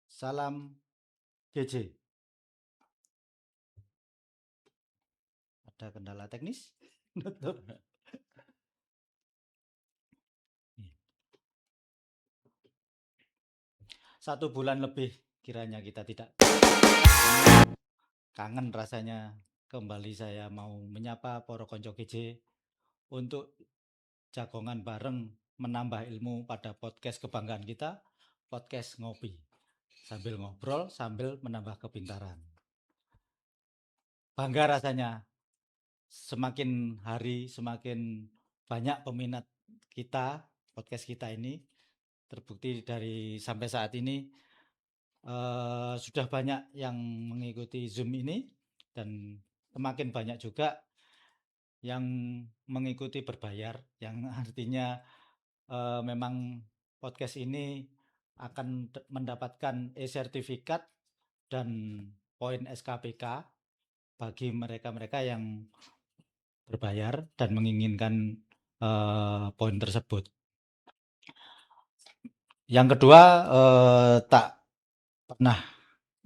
Salam GJ. Ada kendala teknis? Nutup. Satu bulan lebih kiranya kita tidak kangen rasanya kembali saya mau menyapa Poro Konco GJ untuk jagongan bareng menambah ilmu pada podcast kebanggaan kita, podcast ngopi. Sambil ngobrol, sambil menambah kepintaran. Bangga rasanya semakin hari semakin banyak peminat kita, podcast kita ini. Terbukti dari sampai saat ini sudah banyak yang mengikuti Zoom ini dan semakin banyak juga yang mengikuti berbayar, yang artinya memang podcast ini akan mendapatkan e-sertifikat dan poin SKPK bagi mereka-mereka yang berbayar dan menginginkan poin tersebut. Yang kedua, tak pernah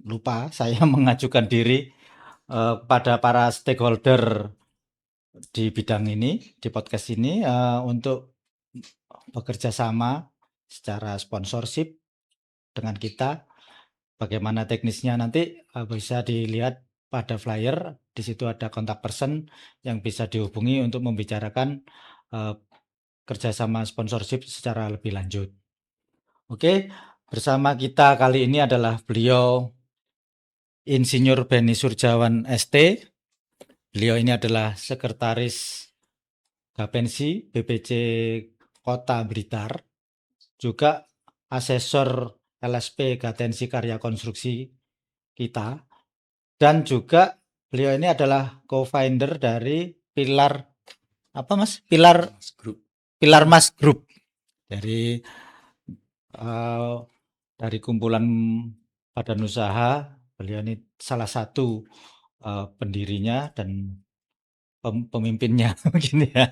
lupa saya mengajukan diri pada para stakeholder di bidang ini, di podcast ini untuk bekerja sama secara sponsorship dengan kita. Bagaimana teknisnya nanti bisa dilihat pada flyer. Di situ ada kontak person yang bisa dihubungi untuk membicarakan kerjasama sponsorship secara lebih lanjut. Oke, bersama kita kali ini adalah beliau Insinyur Beni Surjawan ST. Beliau ini adalah sekretaris Gapensi BPC Kota Blitar, juga asesor LSP Gatensi Karya Konstruksi kita, dan juga beliau ini adalah co-founder dari Pilar Mas Group dari kumpulan badan usaha. Beliau ini salah satu pendirinya dan pemimpinnya begini ya.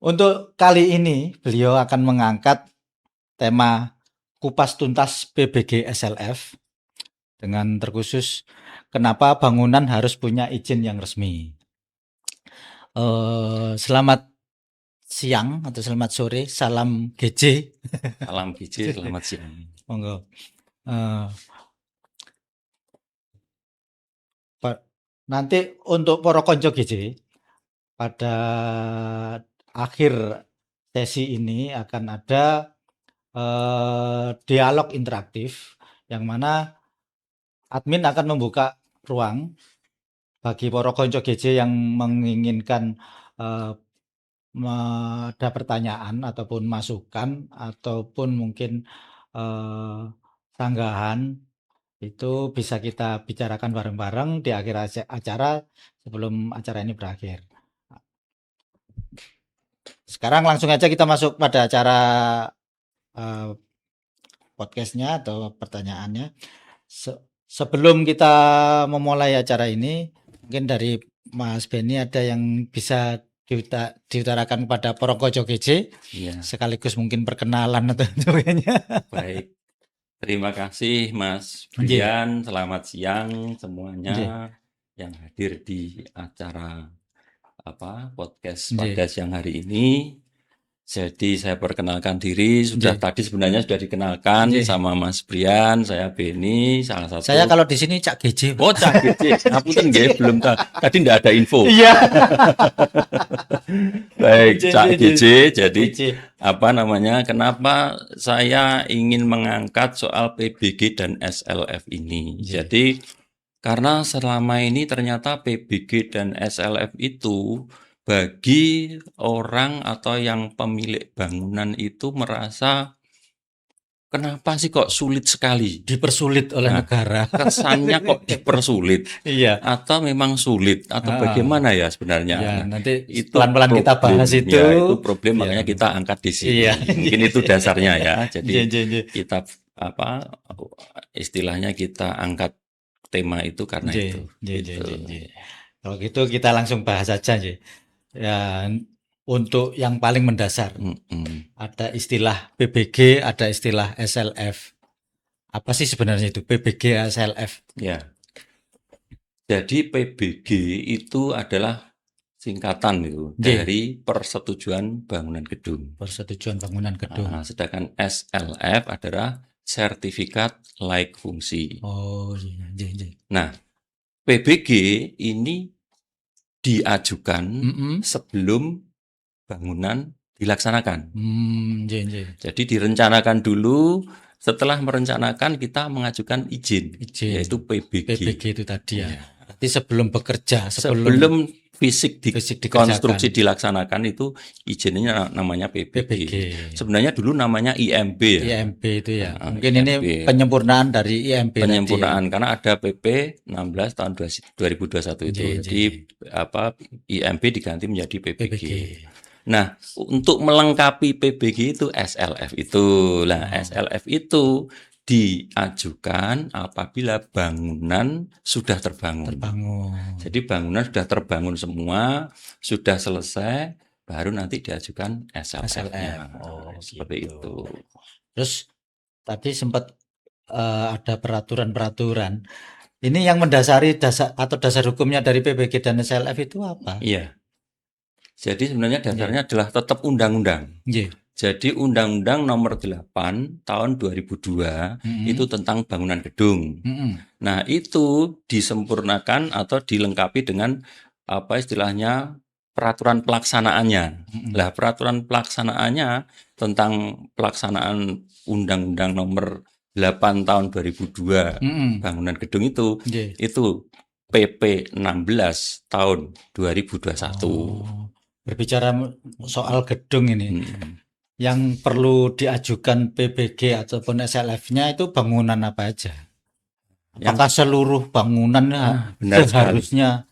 Untuk kali ini beliau akan mengangkat tema kupas tuntas PBG SLF dengan terkhusus kenapa bangunan harus punya izin yang resmi. Selamat siang atau selamat sore, salam GJ. Salam GJ, selamat siang. Monggo. Nanti untuk Poro Konco GJ pada akhir sesi ini akan ada dialog interaktif yang mana admin akan membuka ruang bagi Poro Konco GJ yang menginginkan ada pertanyaan ataupun masukan ataupun mungkin sanggahan. Itu bisa kita bicarakan bareng-bareng di akhir acara sebelum acara ini berakhir. Sekarang langsung aja kita masuk pada acara podcastnya atau pertanyaannya. Sebelum kita memulai acara ini, mungkin dari Mas Beni ada yang bisa diutarakan kepada Poro Konco GJ, sekaligus mungkin perkenalan atau sebagainya. Baik. Terima kasih Mas Brian, selamat siang semuanya yang hadir di acara podcast pada siang hari ini. Jadi saya perkenalkan diri, tadi sebenarnya sudah dikenalkan sama Mas Brian, saya Beni, salah satu. Saya kalau di sini Cak GJ. Oh, Cak GJ. Ngapunten nggih, belum tadi enggak ada info. Iya. Baik, Cak GJ. Jadi kenapa saya ingin mengangkat soal PBG dan SLF ini. Jadi karena selama ini ternyata PBG dan SLF itu bagi orang atau yang pemilik bangunan itu merasa kenapa sih kok sulit sekali? Dipersulit oleh negara. Kesannya kok dipersulit? Iya. Atau memang sulit? Atau bagaimana ya sebenarnya? Ya, nanti pelan-pelan kita bahas itu. Ya, itu problem, makanya kita angkat di sini. Iya. Mungkin itu dasarnya ya. Jadi kita istilahnya kita angkat tema itu karena itu. Kalau gitu kita langsung bahas aja. Ya, untuk yang paling mendasar. Ada istilah PBG, ada istilah SLF. Apa sih sebenarnya itu PBG SLF? Ya. Jadi PBG itu adalah singkatan itu dari Persetujuan Bangunan Gedung. Persetujuan Bangunan Gedung. Sedangkan SLF adalah Sertifikat Layak Fungsi. Oh, iya. Nah, PBG ini diajukan sebelum bangunan dilaksanakan. Jadi direncanakan dulu, setelah merencanakan kita mengajukan izin. Yaitu PBG. PBG itu tadi ya. Berarti sebelum bekerja, sebelum fisik konstruksi dilaksanakan itu izinnya namanya PBG. Sebenarnya dulu namanya IMB ya. IMB itu ya. Mungkin IMB. Ini penyempurnaan dari IMB. Penyempurnaan karena ada PP 16 tahun 2021 itu. Jadi IMB diganti menjadi PBG. Nah, untuk melengkapi PBG itu SLF itu. Nah, SLF itu diajukan apabila bangunan sudah terbangun. Jadi bangunan sudah terbangun semua, sudah selesai, baru nanti diajukan SLF-nya. Seperti itu. Terus tadi sempat ada peraturan-peraturan. Ini yang mendasari dasar hukumnya dari PBG dan SLF itu apa? Iya. Jadi sebenarnya dasarnya adalah tetap undang-undang. Jadi Undang-Undang Nomor 8 Tahun 2002 itu tentang bangunan gedung. Nah, itu disempurnakan atau dilengkapi dengan apa istilahnya peraturan pelaksanaannya. Lah, peraturan pelaksanaannya tentang pelaksanaan Undang-Undang Nomor 8 Tahun 2002 bangunan gedung itu PP 16 Tahun 2021. Berbicara soal gedung ini. Yang perlu diajukan PBG ataupun SLF-nya itu bangunan apa aja? Apakah seluruh bangunan seharusnya?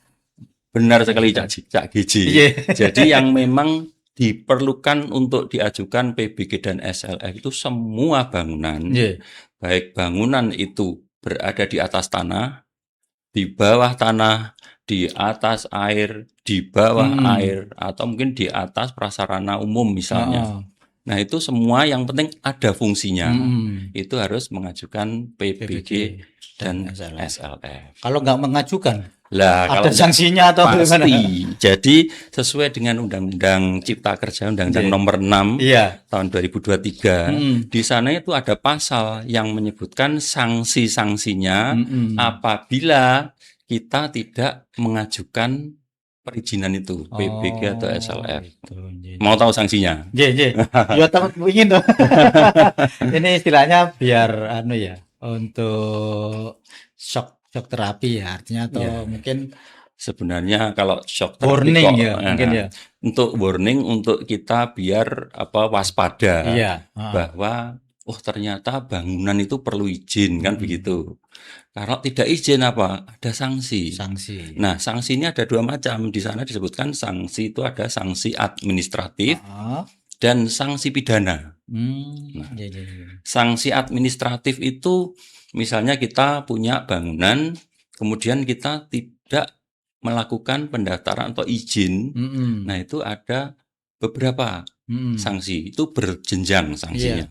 Benar sekali Cak Giji. Jadi yang memang diperlukan untuk diajukan PBG dan SLF itu semua bangunan, baik bangunan itu berada di atas tanah, di bawah tanah, di atas air, di bawah air, atau mungkin di atas prasarana umum misalnya. Nah, itu semua yang penting ada fungsinya. Itu harus mengajukan PBG dan SLF. Kalau nggak mengajukan, ada sanksinya atau bagaimana? Pasti. Jadi sesuai dengan Undang-Undang Cipta Kerja, Undang-Undang Nomor 6 tahun 2023, di sana itu ada pasal yang menyebutkan sanksi-sanksinya apabila kita tidak mengajukan perizinan itu, PBG atau SLF. Mau tahu sanksinya? Ya tahu ingin tuh. Ini istilahnya biar untuk shock terapi ya, artinya atau mungkin sebenarnya kalau shock terapi warning mungkin untuk warning untuk kita biar waspada bahwa ternyata bangunan itu perlu izin kan begitu. Kalau tidak izin ada sanksi. Nah, sanksi ini ada dua macam. Di sana disebutkan sanksi itu ada sanksi administratif dan sanksi pidana. Sanksi administratif itu misalnya kita punya bangunan, kemudian kita tidak melakukan pendaftaran atau izin. Nah, itu ada beberapa sanksi. Itu berjenjang sanksinya.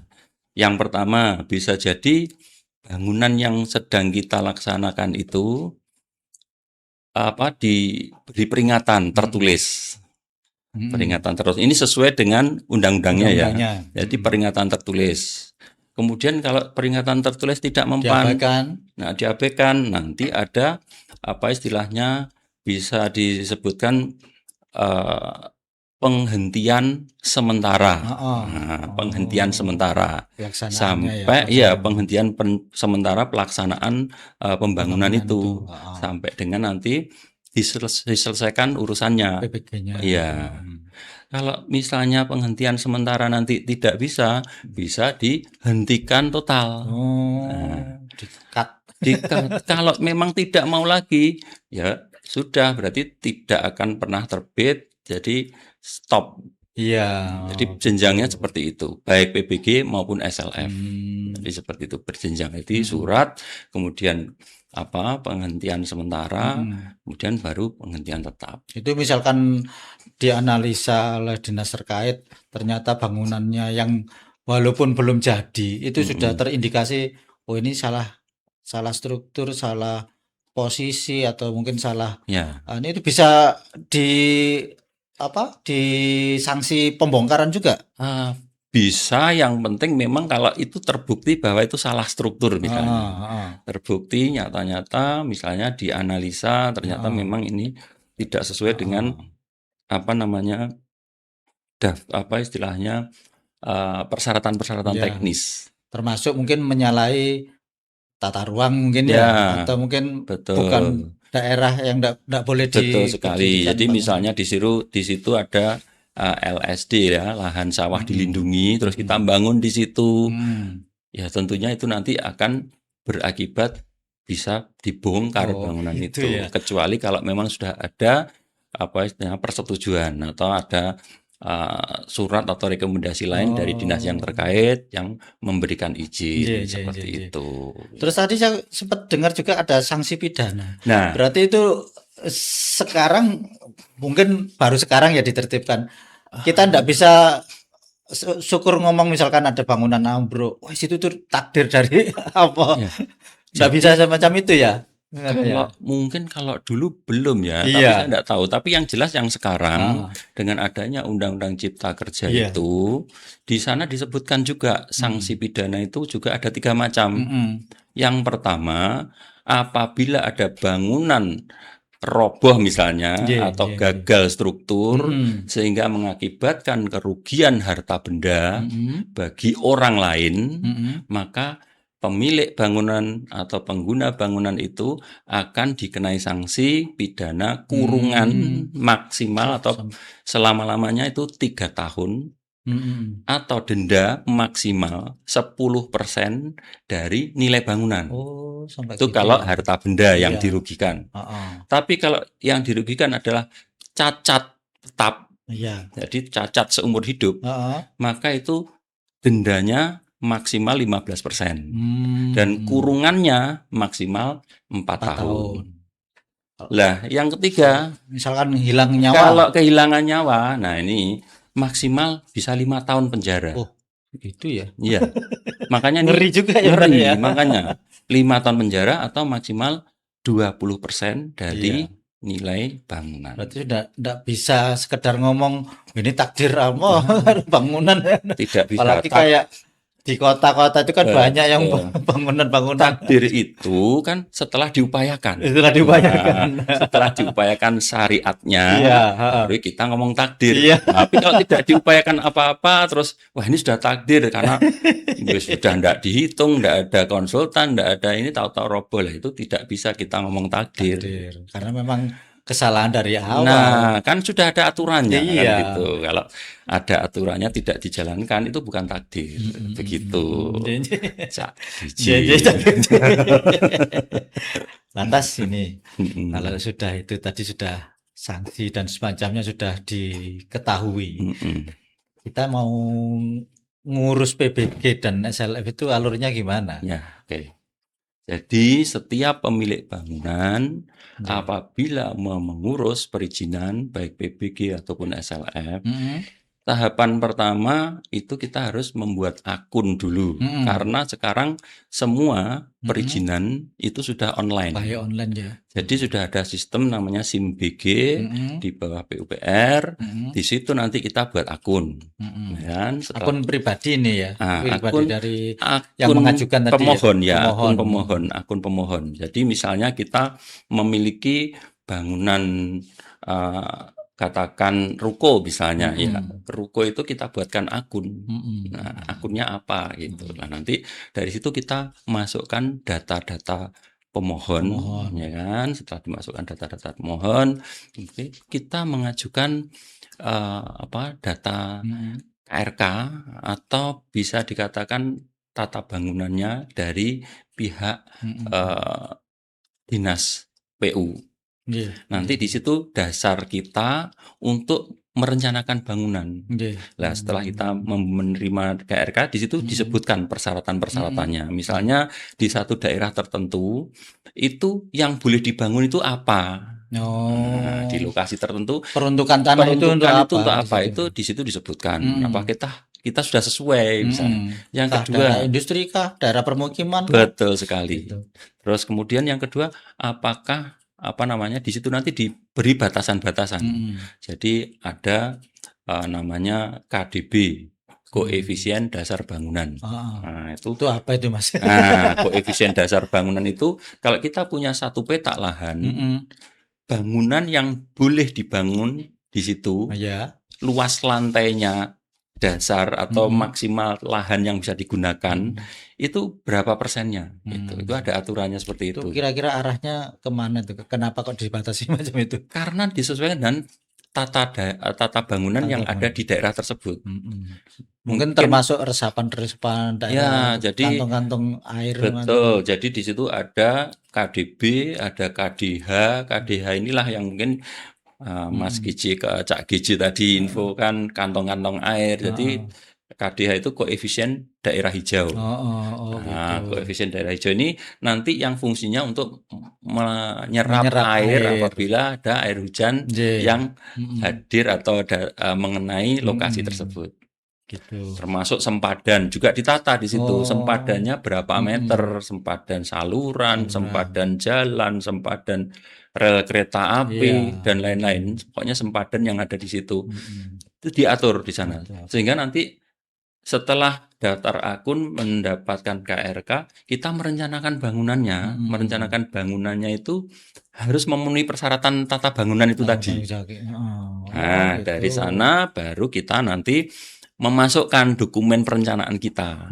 Yang pertama bisa jadi bangunan yang sedang kita laksanakan itu diberi peringatan tertulis. Peringatan tertulis ini sesuai dengan undang-undangnya ya. Jadi peringatan tertulis. Kemudian kalau peringatan tertulis tidak mempan, diabaikan, nanti ada istilahnya bisa disebutkan penghentian sementara. Penghentian sementara sampai penghentian sementara pelaksanaan pembangunan itu sampai dengan nanti diselesaikan urusannya. Kalau misalnya penghentian sementara nanti tidak bisa dihentikan total. Kalau memang tidak mau lagi, ya sudah berarti tidak akan pernah terbit. Jadi stop. Jadi jenjangnya seperti itu, baik PBG maupun SLF. Jadi seperti itu berjenjang. Jadi surat, kemudian penghentian sementara, Mhm. kemudian baru penghentian tetap. Itu misalkan dianalisa oleh dinas terkait, ternyata bangunannya yang walaupun belum jadi, itu sudah Mhm. terindikasi, oh ini salah salah struktur, salah posisi, atau mungkin salah Ya. ini itu bisa disanksi pembongkaran juga? Bisa, yang penting memang kalau itu terbukti bahwa itu salah struktur misalnya. Heeh heeh. Terbukti nyata-nyata misalnya dianalisa ternyata Heeh. memang ini tidak sesuai dengan Heeh. istilahnya persyaratan-persyaratan Iya, teknis. termasuk mungkin menyalahi tata ruang mungkin ya, Ya, atau mungkin bukan betul. daerah yang ndak boleh Betul sekali. dijadikan Jadi bangunan. misalnya di situ ada LSD ya, lahan sawah Mhm, dilindungi, terus kita mhm, bangun di situ. mhm. Ya tentunya itu nanti akan berakibat bisa dibongkar Oh bangunan gitu itu. ya? Kecuali kalau memang sudah ada istilahnya persetujuan atau ada surat atau rekomendasi lain dari dinas yang Oh, terkait yang memberikan iya izin iya iya seperti iya. itu. Terus tadi saya sempat dengar juga ada sanksi pidana. Nah, Berarti itu sekarang mungkin baru sekarang ya ditertibkan. Kita ndak bisa syukur ngomong misalkan ada bangunan ambruk. Wah, situ tuh takdir dari apa? ya. Nggak bisa Jadi semacam itu ya? Ya. kalau dulu belum ya, tapi saya Iya. enggak tahu. Tapi yang jelas yang sekarang Heeh. dengan adanya Undang-Undang Cipta Kerja Iya. itu, di sana disebutkan juga sanksi Mhm. pidana itu juga ada 3 macam. Mhm. Yang pertama, apabila ada bangunan roboh misalnya Nggih atau nggih nggih. gagal struktur Mhm. sehingga mengakibatkan kerugian harta benda Mhm. bagi orang lain, Mhm. maka pemilik bangunan atau pengguna bangunan itu akan dikenai sanksi pidana kurungan Mmm. maksimal Wah, atau selama-lamanya itu 3 tahun mhm. atau denda maksimal 10% dari nilai bangunan. Oh, sampai Itu gitu kalau ya? harta benda yang Iya. dirugikan. Heeh. Tapi kalau yang dirugikan adalah cacat tetap, Iya. jadi cacat seumur hidup, Heeh. maka itu dendanya maksimal 15% dan Mhm. kurungannya maksimal 4 4 tahun. tahun. Lah, yang ketiga, Misalkan hilang nyawa? kalau kehilangan nyawa, nah ini maksimal bisa 5 tahun penjara. Oh, gitu ya? Iya, makanya Ngeri nih juga ya berarti ya? ngeri, makanya 5 tahun penjara atau maksimal 20% Iya. dari nilai bangunan. Berarti sudah ndak bisa sekedar ngomong, "Ini takdir Allah bangunan." Tidak bisa Apalagi kayak di kota-kota itu kan banyak yang betul. bangunan-bangunan Takdir itu kan setelah diupayakan. itulah diupayakan. Nah, setelah diupayakan syariatnya, Iya, heeh. baru kita ngomong takdir. Iya. Tapi kalau tidak diupayakan apa-apa, terus wah ini sudah takdir karena ya sudah tidak dihitung, tidak ada konsultan, tidak ada ini tahu-tahu roboh lah itu tidak bisa kita ngomong takdir. Takdir, karena memang kesalahan dari awal. Nah, kan sudah ada aturannya kan Iya. gitu. Kalau ada aturannya tidak dijalankan itu bukan takdir. Mhm Begitu. mhm. Cak Iya iya. biji. Lantas ini, kalau Mm-mm. sudah itu tadi sudah sanksi dan semacamnya sudah diketahui, Mm-mm. kita mau ngurus PBG dan SLF itu alurnya gimana? Ya, oke. Jadi setiap pemilik bangunan Nggih. apabila mau mengurus perizinan baik PBG ataupun SLF, Mhm, tahapan pertama itu kita harus membuat akun dulu. mhm, Karena sekarang semua mhm. perizinan itu sudah Via online. online ya? Jadi sudah ada sistem namanya SIM-BG Mhm, di bawah PUPR. mhm, Di situ nanti kita buat akun. mhm. Ya, setelah Akun pribadi ini ya? Pribadi akun dari yang akun mengajukan tadi ya? pemohon ya, Pemohon, mhm, akun pemohon. Jadi misalnya kita memiliki bangunan, eee, katakan ruko misalnya ya, mhm, ruko itu kita buatkan akun. mhm, Nah, mhm, akunnya apa gitu. mhm. Nah, nanti dari situ kita masukkan data-data pemohon, Pemohon. ya kan. Setelah dimasukkan data-data pemohon, oke, kita mengajukan, data Mhm, KRK atau bisa dikatakan tata bangunannya dari pihak, mhm. eee, dinas PU. Nggih Nanti nggih di nggih. situ dasar kita untuk merencanakan bangunan. Nggih. Lah setelah kita menerima KRK di situ disebutkan persyaratan-persyaratannya. Misalnya di satu daerah tertentu itu yang boleh dibangun itu apa? Nah, di Oh, lokasi tertentu peruntukan tanah itu untuk peruntukan itu apa untuk di apa? situ? Itu di situ disebutkan. Mhm. Apa kita sudah sesuai misalnya. Yang Kah kedua, daerah industri kah, daerah permukiman kah? betul sekali. Gitu. Terus kemudian yang kedua, apakah apa namanya di situ nanti diberi batasan-batasan. Jadi ada namanya KDB, koefisien dasar bangunan. Nah, Itu apa itu, Mas? Nah, koefisien dasar bangunan itu kalau kita punya satu petak lahan, bangunan yang boleh dibangun di situ, Ya. luas lantainya dasar atau maksimal lahan yang bisa digunakan itu berapa persennya? Itu ada aturannya seperti Itu itu. kira-kira arahnya kemana tuh? Kenapa kok dibatasi macam itu? Karena disesuaikan dengan tata bangunan yang ada di daerah tersebut. Mungkin Mungkin termasuk resapan-resapan daerah, ya, jadi kantong-kantong air betul. Jadi di situ ada KDB, ada KDH. KDH inilah yang mungkin Mas Giji ke Cak Giji tadi infokan kantong-kantong air. Jadi KDH itu koefisien daerah hijau. Nah, gitu. koefisien daerah hijau ini nanti yang fungsinya untuk menyerap air apabila ada air hujan yang hadir atau mengenai lokasi tersebut. Gitu. Termasuk sempadan juga ditata di situ. Sempadannya berapa meter, sempadan saluran, sempadan jalan, sempadan rel kereta api dan lain-lain. Pokoknya sempadan yang ada di situ. Itu diatur di sana. Sehingga nanti setelah daftar akun mendapatkan KRK, kita merencanakan bangunannya. Merencanakan bangunannya itu harus memenuhi persyaratan tata bangunan itu tadi. Nah, dari sana baru kita nanti memasukkan dokumen perencanaan kita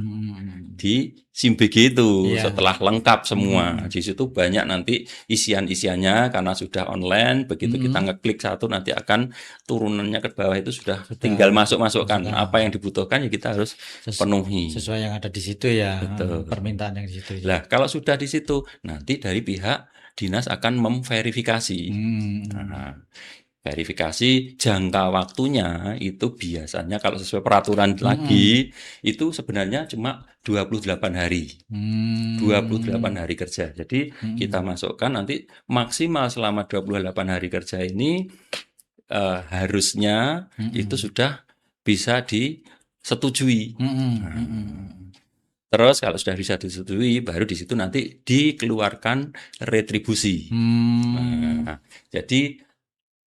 di SIM-BG itu. Setelah lengkap semua. Di situ banyak nanti isian-isiannya karena sudah online. Begitu kita ngeklik satu nanti akan turunannya ke bawah itu sudah tinggal masukkan. Apa yang dibutuhkan ya kita harus penuhi. Sesuai yang ada di situ ya. Betul. Permintaan yang di situ. Lah, kalau sudah di situ nanti dari pihak dinas akan memverifikasi. Nah, verifikasi jangka waktunya itu biasanya kalau sesuai peraturan lagi itu sebenarnya cuma 28 hari. 28 hari kerja. Jadi kita masukkan nanti maksimal selama 28 hari kerja ini harusnya itu sudah bisa disetujui. Terus kalau sudah bisa disetujui baru di situ nanti dikeluarkan retribusi. Nah, jadi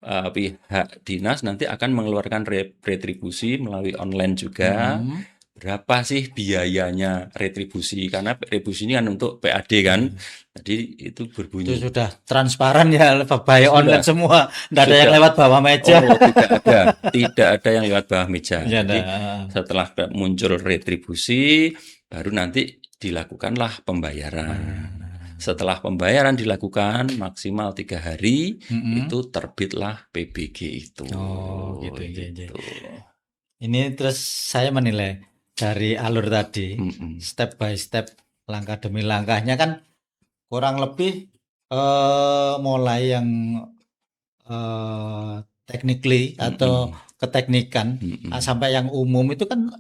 pihak dinas nanti akan mengeluarkan retribusi melalui online juga. Berapa sih biayanya retribusi? Karena retribusi ini kan untuk PAD kan. Jadi itu berbunyi. Itu sudah transparan ya, by online semua. Tidak ada yang lewat bawah meja. Oh, tidak ada yang lewat bawah meja. Jadi setelah muncul retribusi, baru nanti dilakukanlah pembayaran. Setelah pembayaran dilakukan maksimal 3 hari, itu terbitlah PBG itu. Gitu. Ini terus saya menilai dari alur tadi, step by step, langkah demi langkahnya kan kurang lebih mulai yang technically atau keteknikan sampai yang umum itu kan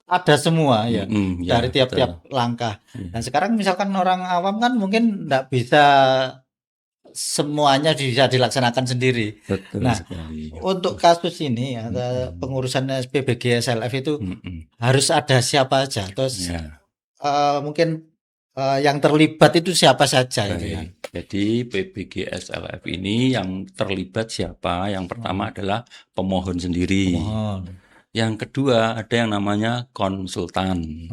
ada semua ya, dari tiap-tiap langkah. Nah sekarang misalkan orang awam kan mungkin tidak bisa semuanya bisa dilaksanakan sendiri. Nah untuk kasus ini ada pengurusan SPBG SLF itu harus ada siapa saja, terus mungkin yang terlibat itu siapa saja itu ya. Jadi PBG SLF ini yang terlibat siapa? Yang pertama adalah pemohon sendiri. Yang kedua ada yang namanya konsultan.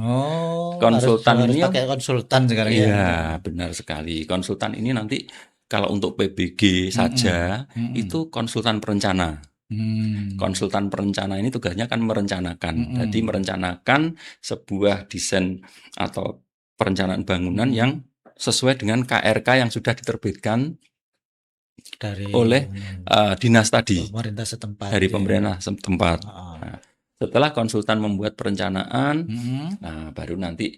Konsultan harus ini pakai konsultan sekarang ya. Iya, benar sekali. Konsultan ini nanti kalau untuk PBG saja itu konsultan perencana. Konsultan perencana ini tugasnya kan merencanakan. Jadi merencanakan sebuah desain atau perencanaan bangunan yang sesuai dengan KRK yang sudah diterbitkan oleh dinas tadi. Pemerintah setempat. Dari pemerintah setempat. Nah, setelah konsultan membuat perencanaan, nah baru nanti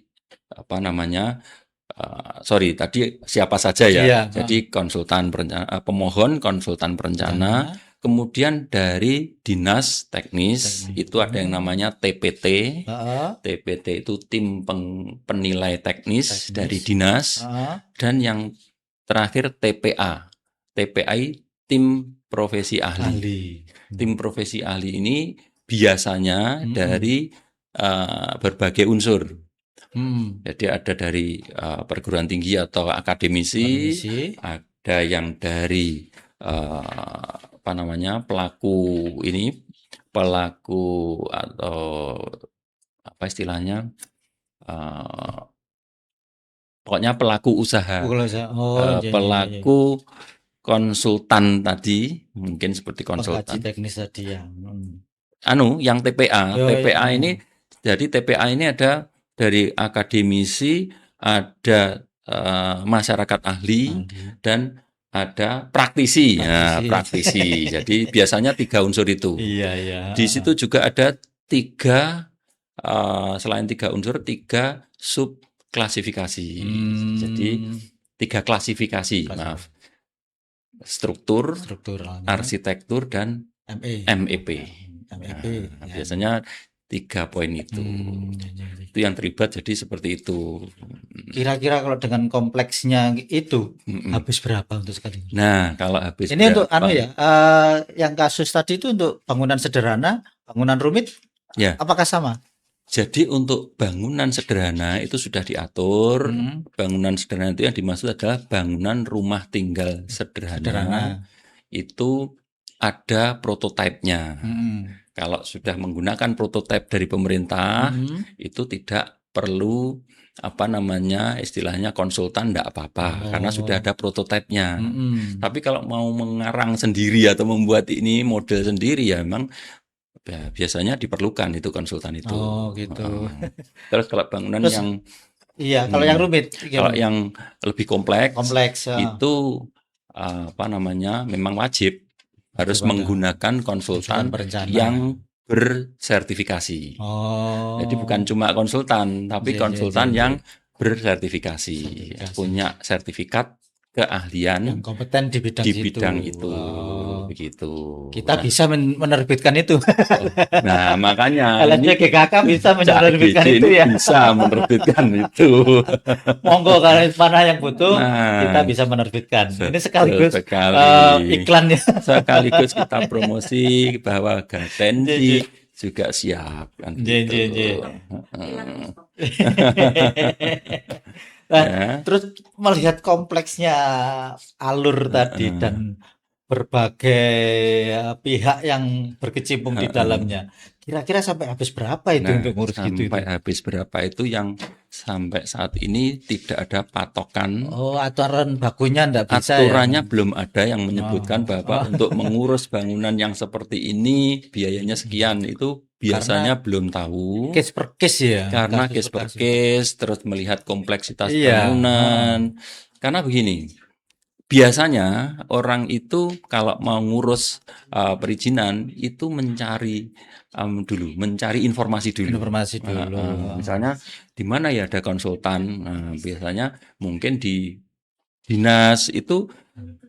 apa namanya, tadi siapa saja ya. Jadi konsultan pemohon, konsultan perencana, kemudian dari dinas teknis Teknis. itu ada yang namanya TPT. Heeh. TPT itu tim penilai teknis dari Teknis. dinas, Heeh. dan yang terakhir TPA. TPA tim profesi ahli. Ahli. Tim profesi ahli ini biasanya dari berbagai unsur. Jadi ada dari perguruan tinggi atau akademisi, ada yang dari pelaku atau apa istilahnya, pokoknya pelaku usaha, pelaku konsultan tadi, mungkin seperti konsultan. Teknis tadi ya. Yang TPA, TPA ini, jadi TPA ini ada dari akademisi, ada masyarakat ahli, dan ada praktisi. Ya, praktisi. Jadi biasanya 3 unsur itu. Di situ juga ada 3 selain 3 unsur, 3 sub klasifikasi. Jadi 3 klasifikasi, maaf. Struktur, arsitektur, dan MEP. Biasanya 3 poin itu. Itu yang terlibat, jadi seperti itu. Kira-kira kalau dengan kompleksnya itu habis berapa untuk sekali? Nah, kalau habis ini berapa? Untuk yang kasus tadi itu untuk bangunan sederhana, bangunan rumit, ya. Apakah sama? Jadi untuk bangunan sederhana itu sudah diatur. Bangunan sederhana itu yang dimaksud adalah bangunan rumah tinggal sederhana. Itu ada prototipenya. Kalau sudah menggunakan prototipe dari pemerintah, itu tidak perlu istilahnya konsultan, enggak apa-apa, karena sudah ada prototipenya. Tapi kalau mau mengarang sendiri atau membuat ini model sendiri, ya memang biasanya diperlukan itu konsultan itu. Gitu. Terus kalau bangunan kalau yang rumit, kalau yang lebih kompleks itu memang wajib harus menggunakan konsultan yang bersertifikasi. Jadi bukan cuma konsultan, tapi konsultan yang bersertifikasi, punya sertifikat keahlian, yang kompeten di bidang itu. Begitu. Kita bisa menerbitkan itu. Nah, makanya LSPGKK bisa menerbitkan itu ya. Bisa menerbitkan itu. Monggo kalau mana yang butuh, kita bisa menerbitkan. Ini sekaligus iklannya. Sekaligus kita promosi bahwa Gatensi juga siap kan gitu. Terus melihat kompleksnya alur tadi dan berbagai pihak yang berkecimpung di dalamnya. Kira-kira sampai habis berapa itu untuk ngurus gitu? Sampai habis berapa itu yang sampai saat ini tidak ada patokan. Aturan bakunya enggak bisa. Aturannya belum ada yang menyebutkan bahwa untuk mengurus bangunan yang seperti ini biayanya sekian. Itu biasanya belum tahu. Case per case ya. Karena case per case, terus melihat kompleksitas bangunan. Karena begini, biasanya orang itu kalau mau ngurus perizinan itu mencari informasi dulu. Misalnya di mana ya ada konsultan. Biasanya mungkin di dinas itu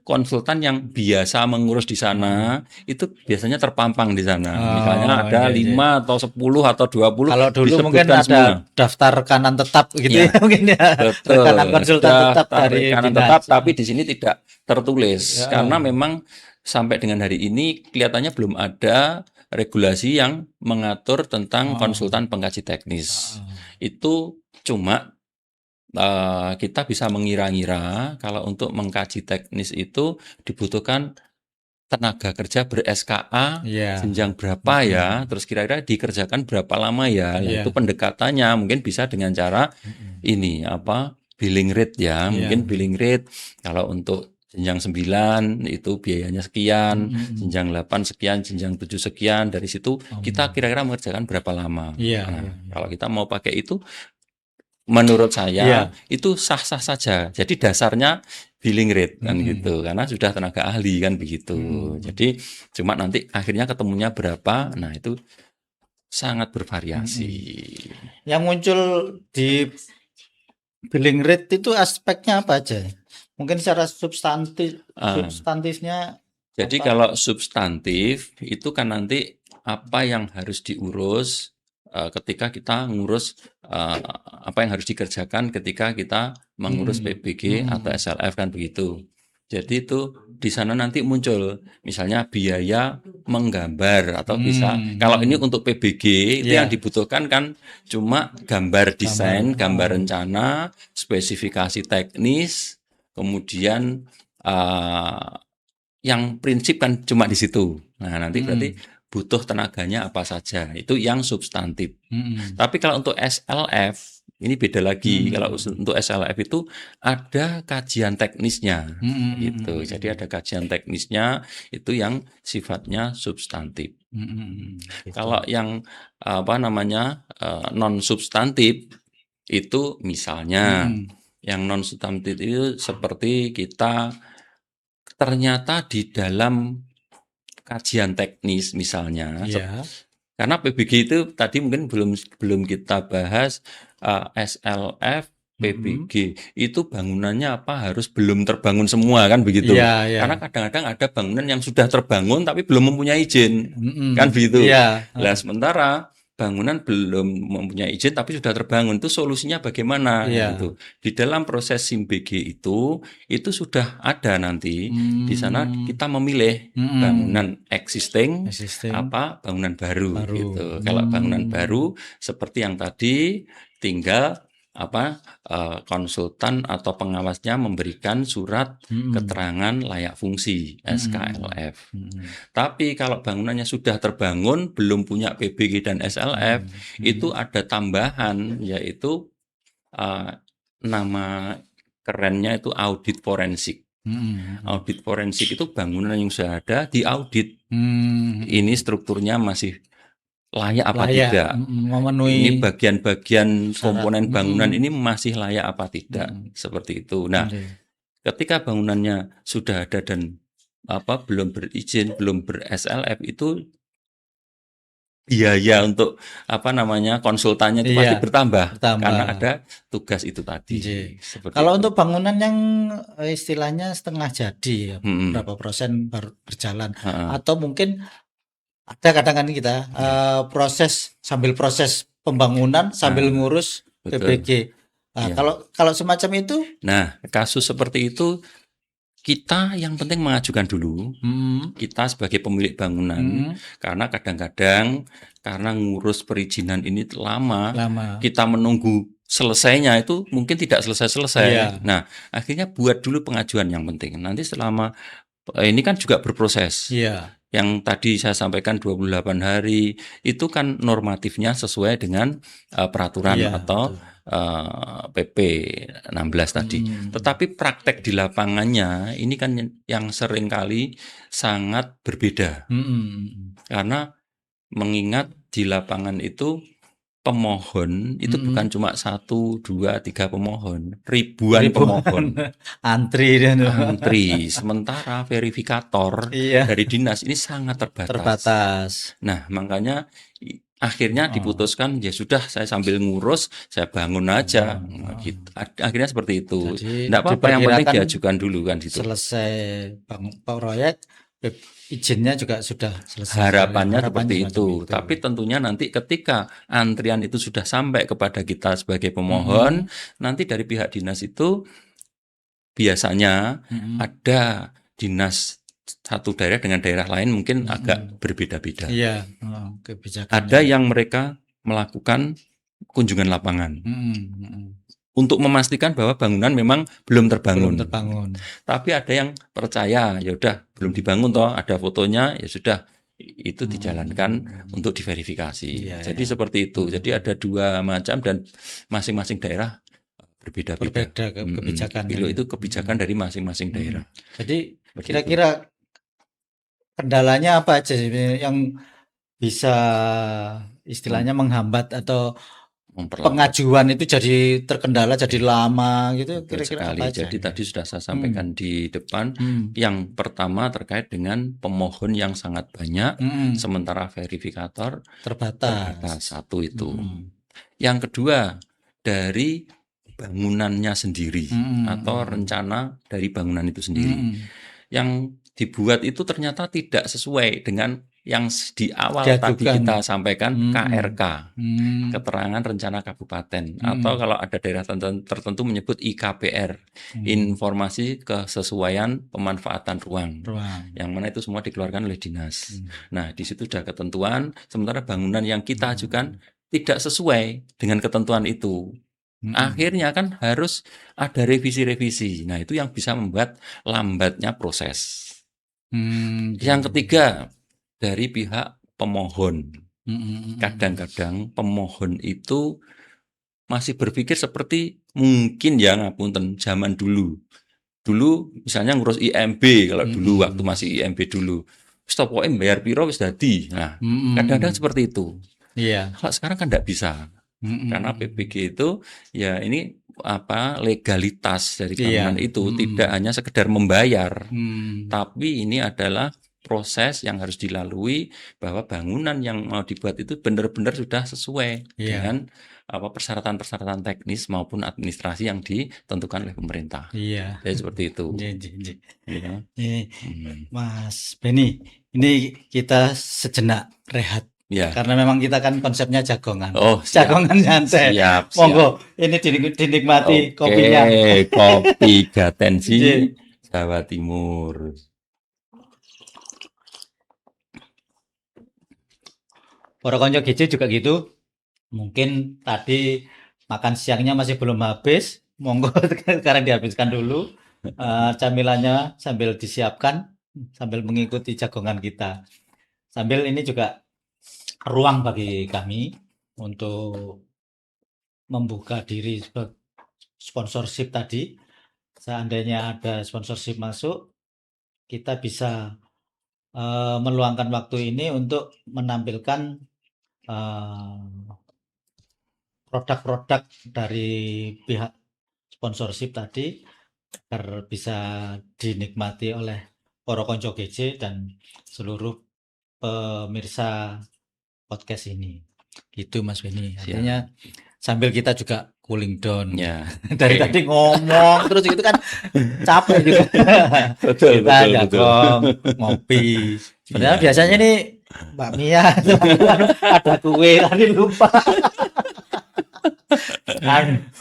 konsultan yang biasa mengurus di sana itu biasanya terpampang di sana. Misalnya ada 5 atau 10 atau 20. Kalau dulu mungkin ada daftar kanan tetap gitu ya. Mungkin ya. Betul. Konsultan tetap dari kanan tetap, tapi di sini tidak tertulis karena memang sampai dengan hari ini kelihatannya belum ada regulasi yang mengatur tentang konsultan pengkaji teknis. Itu cuma kita bisa mengira-ngira kalau untuk mengkaji teknis itu dibutuhkan tenaga kerja ber-SKA jenjang berapa ya, terus kira-kira dikerjakan berapa lama ya. Itu pendekatannya mungkin bisa dengan cara billing rate ya. Mungkin billing rate kalau untuk jenjang 9 itu biayanya sekian, jenjang 8 sekian, jenjang 7 sekian. Dari situ kita kira-kira mengerjakan berapa lama. Kalau kita mau pakai itu, menurut saya itu sah-sah saja. Jadi dasarnya billing rate kan gitu, karena sudah tenaga ahli kan begitu. Jadi cuma nanti akhirnya ketemunya berapa, nah itu sangat bervariasi. Yang muncul di billing rate itu aspeknya apa aja? Mungkin secara substantifnya Jadi Apa? kalau substantif itu kan nanti apa yang harus diurus ketika kita ngurus apa yang harus dikerjakan ketika kita mengurus PBG atau SLF kan begitu. Jadi itu di sana nanti muncul misalnya biaya menggambar atau bisa kalau ini untuk PBG itu yang Iya, dibutuhkan kan cuma gambar desain, gambar oh. rencana, spesifikasi teknis, kemudian yang prinsip kan cuma di situ. Nah, nanti berarti butuh tenaganya apa saja. Itu yang substantif. Tapi kalau untuk SLF, ini beda lagi. Kalau untuk SLF itu ada kajian teknisnya. Gitu. Jadi ada kajian teknisnya itu yang sifatnya substantif. Gitu. Kalau yang apa namanya non substantif itu misalnya yang non substantif itu seperti kita ternyata di dalam kajian teknis misalnya, Iya. karena PBG itu tadi mungkin belum kita bahas SLF, PBG itu bangunannya apa harus belum terbangun semua kan begitu. Iya, iya. Karena kadang-kadang ada bangunan yang sudah terbangun tapi belum mempunyai izin, kan begitu. Iya. Nah, sementara bangunan belum mempunyai izin tapi sudah terbangun itu solusinya bagaimana Iya. gitu. Di dalam proses SIM-BG itu sudah ada nanti di sana kita memilih bangunan existing apa bangunan baru gitu. Kalau bangunan baru seperti yang tadi tinggal apa konsultan atau pengawasnya memberikan surat keterangan layak fungsi SKLF. Tapi kalau bangunannya sudah terbangun belum punya PBG dan SLF itu ada tambahan yaitu nama kerennya itu audit forensik. Audit forensik itu bangunan yang sudah ada diaudit. Ini strukturnya masih layak apa tidak? Memenuhi Ini bagian-bagian syarat. komponen bangunan ini masih layak apa tidak? Seperti itu. Nah, ketika bangunannya sudah ada dan apa belum berizin, belum ber-SLF itu biaya untuk apa namanya konsultannya itu pasti Iya, bertambah karena bertambah. ada tugas itu tadi. Seperti Kalau itu. untuk bangunan yang istilahnya setengah jadi, ya, Mm-mm. berapa persen baru berjalan, Ha-ha. atau mungkin ada kadang-kadang kita sambil proses pembangunan sambil ngurus Betul. PBG. Nah, Ya. kalau semacam itu, Nah, kasus seperti itu kita yang penting mengajukan dulu. Kita sebagai pemilik bangunan karena kadang-kadang karena ngurus perizinan ini lama, kita menunggu selesainya itu mungkin tidak selesai-selesai. Iya. Nah, akhirnya buat dulu pengajuan yang penting. Nanti selama ini kan juga berproses. Iya. Yang tadi saya sampaikan 28 hari itu kan normatifnya sesuai dengan peraturan Iya, atau PP 16 tadi. Tetapi praktek di lapangannya ini kan yang seringkali sangat berbeda. Karena mengingat di lapangan itu pemohon itu bukan cuma 1, 2, 3 pemohon, ribuan pemohon. Antri dan Antri, sementara verifikator Iya. dari dinas ini sangat terbatas. terbatas. Nah, makanya akhirnya diputuskan ya sudah saya sambil ngurus, saya bangun aja. Nah, gitu. Akhirnya seperti itu. Jadi Enggak apa-apa, yang penting diperkirakan diajukan dulu kan gitu. selesai proyek, izinnya juga sudah selesai. Harapannya seperti semacam itu. Tapi tentunya nanti ketika antrian itu sudah sampai kepada kita sebagai pemohon, nanti dari pihak dinas itu biasanya ada dinas satu daerah dengan daerah lain mungkin agak berbeda-beda. Iya, kebijakannya. Ada yang mereka melakukan kunjungan lapangan untuk memastikan bahwa bangunan memang belum terbangun. Tapi ada yang percaya, ya udah belum dibangun toh, ada fotonya, ya sudah itu dijalankan untuk diverifikasi. Jadi seperti itu. Jadi ada dua macam dan masing-masing daerah berbeda-beda. Kebijakan. Itu kebijakan dari masing-masing daerah. Jadi kira-kira kendalanya apa aja yang bisa istilahnya menghambat atau pengajuan itu jadi terkendala, jadi lama gitu, kira-kira apa aja? Jadi tadi sudah saya sampaikan di depan, yang pertama terkait dengan pemohon yang sangat banyak, sementara verifikator terbatas. Satu itu. Yang kedua, dari bangunannya sendiri atau rencana dari bangunan itu sendiri. Yang dibuat itu ternyata tidak sesuai dengan yang di awal tadi Diajukan. kita sampaikan KRK, Hmm. keterangan rencana kabupaten, atau kalau ada daerah tertentu menyebut IKPR, informasi kesesuaian pemanfaatan ruang, yang mana itu semua dikeluarkan oleh dinas. Nah, di situ sudah ketentuan, sementara bangunan yang kita ajukan tidak sesuai dengan ketentuan itu. Akhirnya kan harus ada revisi-revisi. Nah, itu yang bisa membuat lambatnya proses. Yang ketiga, dari pihak pemohon. Kadang-kadang pemohon itu masih berpikir seperti mungkin ya ngapunten zaman dulu. Dulu misalnya ngurus IMB, kalau dulu waktu masih IMB dulu. Stop bayar piro wis dadi. Nah, kadang-kadang seperti itu. Iya. Kalau sekarang kan tidak bisa. Karena PBG itu ya ini legalitas dari bangunan itu tidak hanya sekedar membayar, tapi ini adalah proses yang harus dilalui bahwa bangunan yang mau dibuat itu benar-benar sudah sesuai dengan persyaratan-persyaratan teknis maupun administrasi yang ditentukan oleh pemerintah. Iya. Jadi seperti itu. Ya. Mas Beni, ini kita sejenak rehat. Ya. Karena memang kita kan konsepnya jagongan. Jagongan santai. Monggo, ini dinikmati kopinya. Kopi Gatensi Jawa Timur. Para konco GC juga gitu. Mungkin tadi makan siangnya masih belum habis. Monggo sekarang dihabiskan dulu. Camilannya sambil disiapkan, sambil mengikuti jagongan kita. Sambil ini juga ruang bagi kami untuk membuka diri sponsorship tadi. Seandainya ada sponsorship masuk, kita bisa meluangkan waktu ini untuk menampilkan produk-produk dari pihak sponsorship tadi agar bisa dinikmati oleh para konco GC dan seluruh pemirsa podcast ini. Gitu Mas Beni. Artinya sambil kita juga cooling down. Ya. Dari tadi ngomong terus gitu kan capek juga. Kita jagong, ngopi. Sebenarnya biasanya nih Mbak Mia ada kue tadi lupa.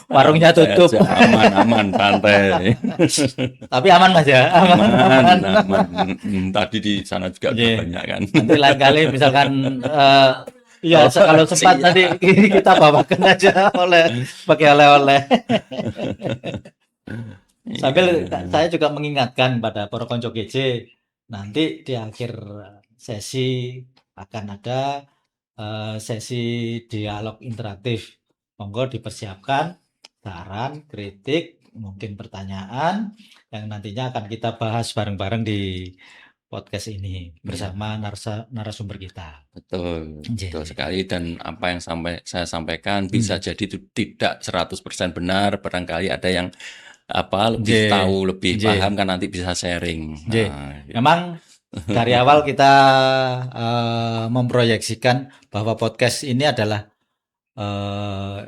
Warungnya tutup. Aman santai. Tapi aman Mas ya. Aman. Tadi di sana juga banyak kan. Nanti lain kali misalkan ya kalau sempat nanti kita bawakan aja pakai oleh-oleh. Sambil saya juga mengingatkan pada para konco GC, nanti di akhir sesi akan ada sesi dialog interaktif. Monggo dipersiapkan saran, kritik, mungkin pertanyaan yang nantinya akan kita bahas bareng-bareng di podcast ini bersama narasumber kita. Betul sekali, dan apa yang saya sampaikan bisa jadi tidak 100% benar, barangkali ada yang lebih tahu, lebih paham kan nanti bisa sharing. Memang dari awal kita memproyeksikan bahwa podcast ini adalah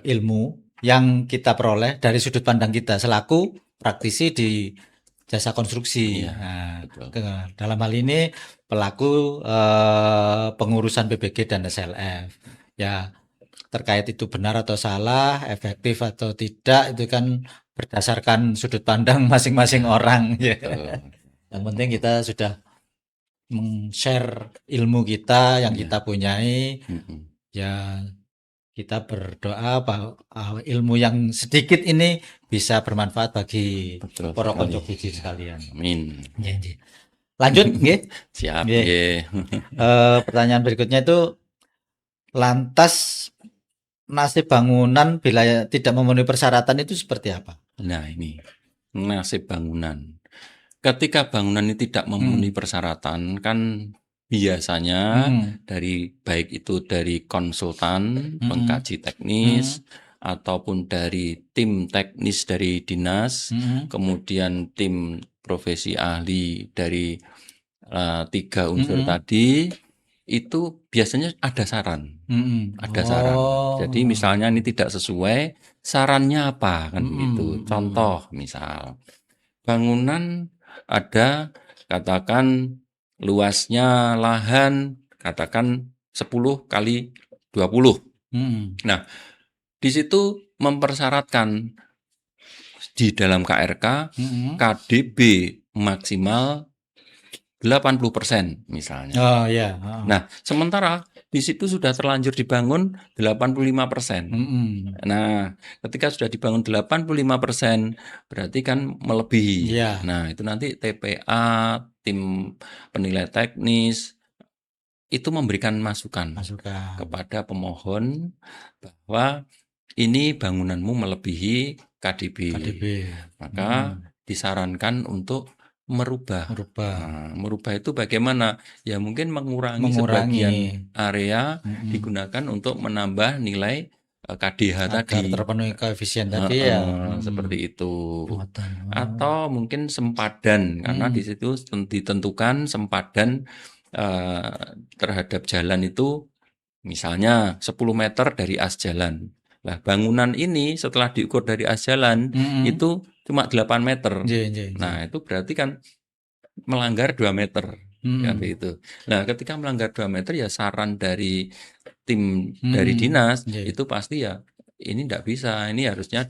ilmu yang kita peroleh dari sudut pandang kita selaku praktisi di jasa konstruksi. Dalam hal ini pelaku pengurusan PBG dan SLF. Ya, terkait itu benar atau salah, efektif atau tidak, itu kan berdasarkan sudut pandang masing-masing orang. Yang penting kita sudah share ilmu kita yang kita punyai. Ya, kita berdoa bahwa ilmu yang sedikit ini bisa bermanfaat bagi para konco GC sekalian. Amin. Lanjut, nggih. Siap, nggih. Pertanyaan berikutnya itu, lantas nasib bangunan bila tidak memenuhi persyaratan itu seperti apa? Nah, ini nasib bangunan. Ketika bangunan ini tidak memenuhi persyaratan, kan biasanya baik itu dari konsultan, pengkaji teknis, ataupun dari tim teknis dari dinas, kemudian tim profesi ahli dari 3 unsur tadi, itu biasanya ada saran. Ada saran. Jadi misalnya ini tidak sesuai, sarannya apa kan begitu. Contoh misal bangunan ada katakan luasnya lahan katakan 10 kali 20. Nah, di situ mempersyaratkan di dalam KRK KDB maksimal 80% misalnya. Oh ya. Nah, sementara di situ sudah terlanjur dibangun 85%. Nah, ketika sudah dibangun 85%, berarti kan melebihi. Iya. Nah, itu nanti TPA, tim penilai teknis, itu memberikan masukan kepada pemohon bahwa ini bangunanmu melebihi KDB. Maka disarankan untuk merubah. Nah, merubah itu bagaimana? Ya mungkin mengurangi sebagian area digunakan untuk menambah nilai KDH agar tadi. terpenuhi koefisien tadi ya. Seperti itu. Atau mungkin sempadan, karena di situ ditentukan sempadan terhadap jalan itu misalnya 10 meter dari as jalan. Nah, bangunan ini setelah diukur dari as jalan itu cuma 8 meter. Nah, itu berarti kan melanggar 2 meter. Kan begitu. Nah, ketika melanggar 2 meter ya saran dari tim dari dinas itu pasti ya ini tidak bisa, ini harusnya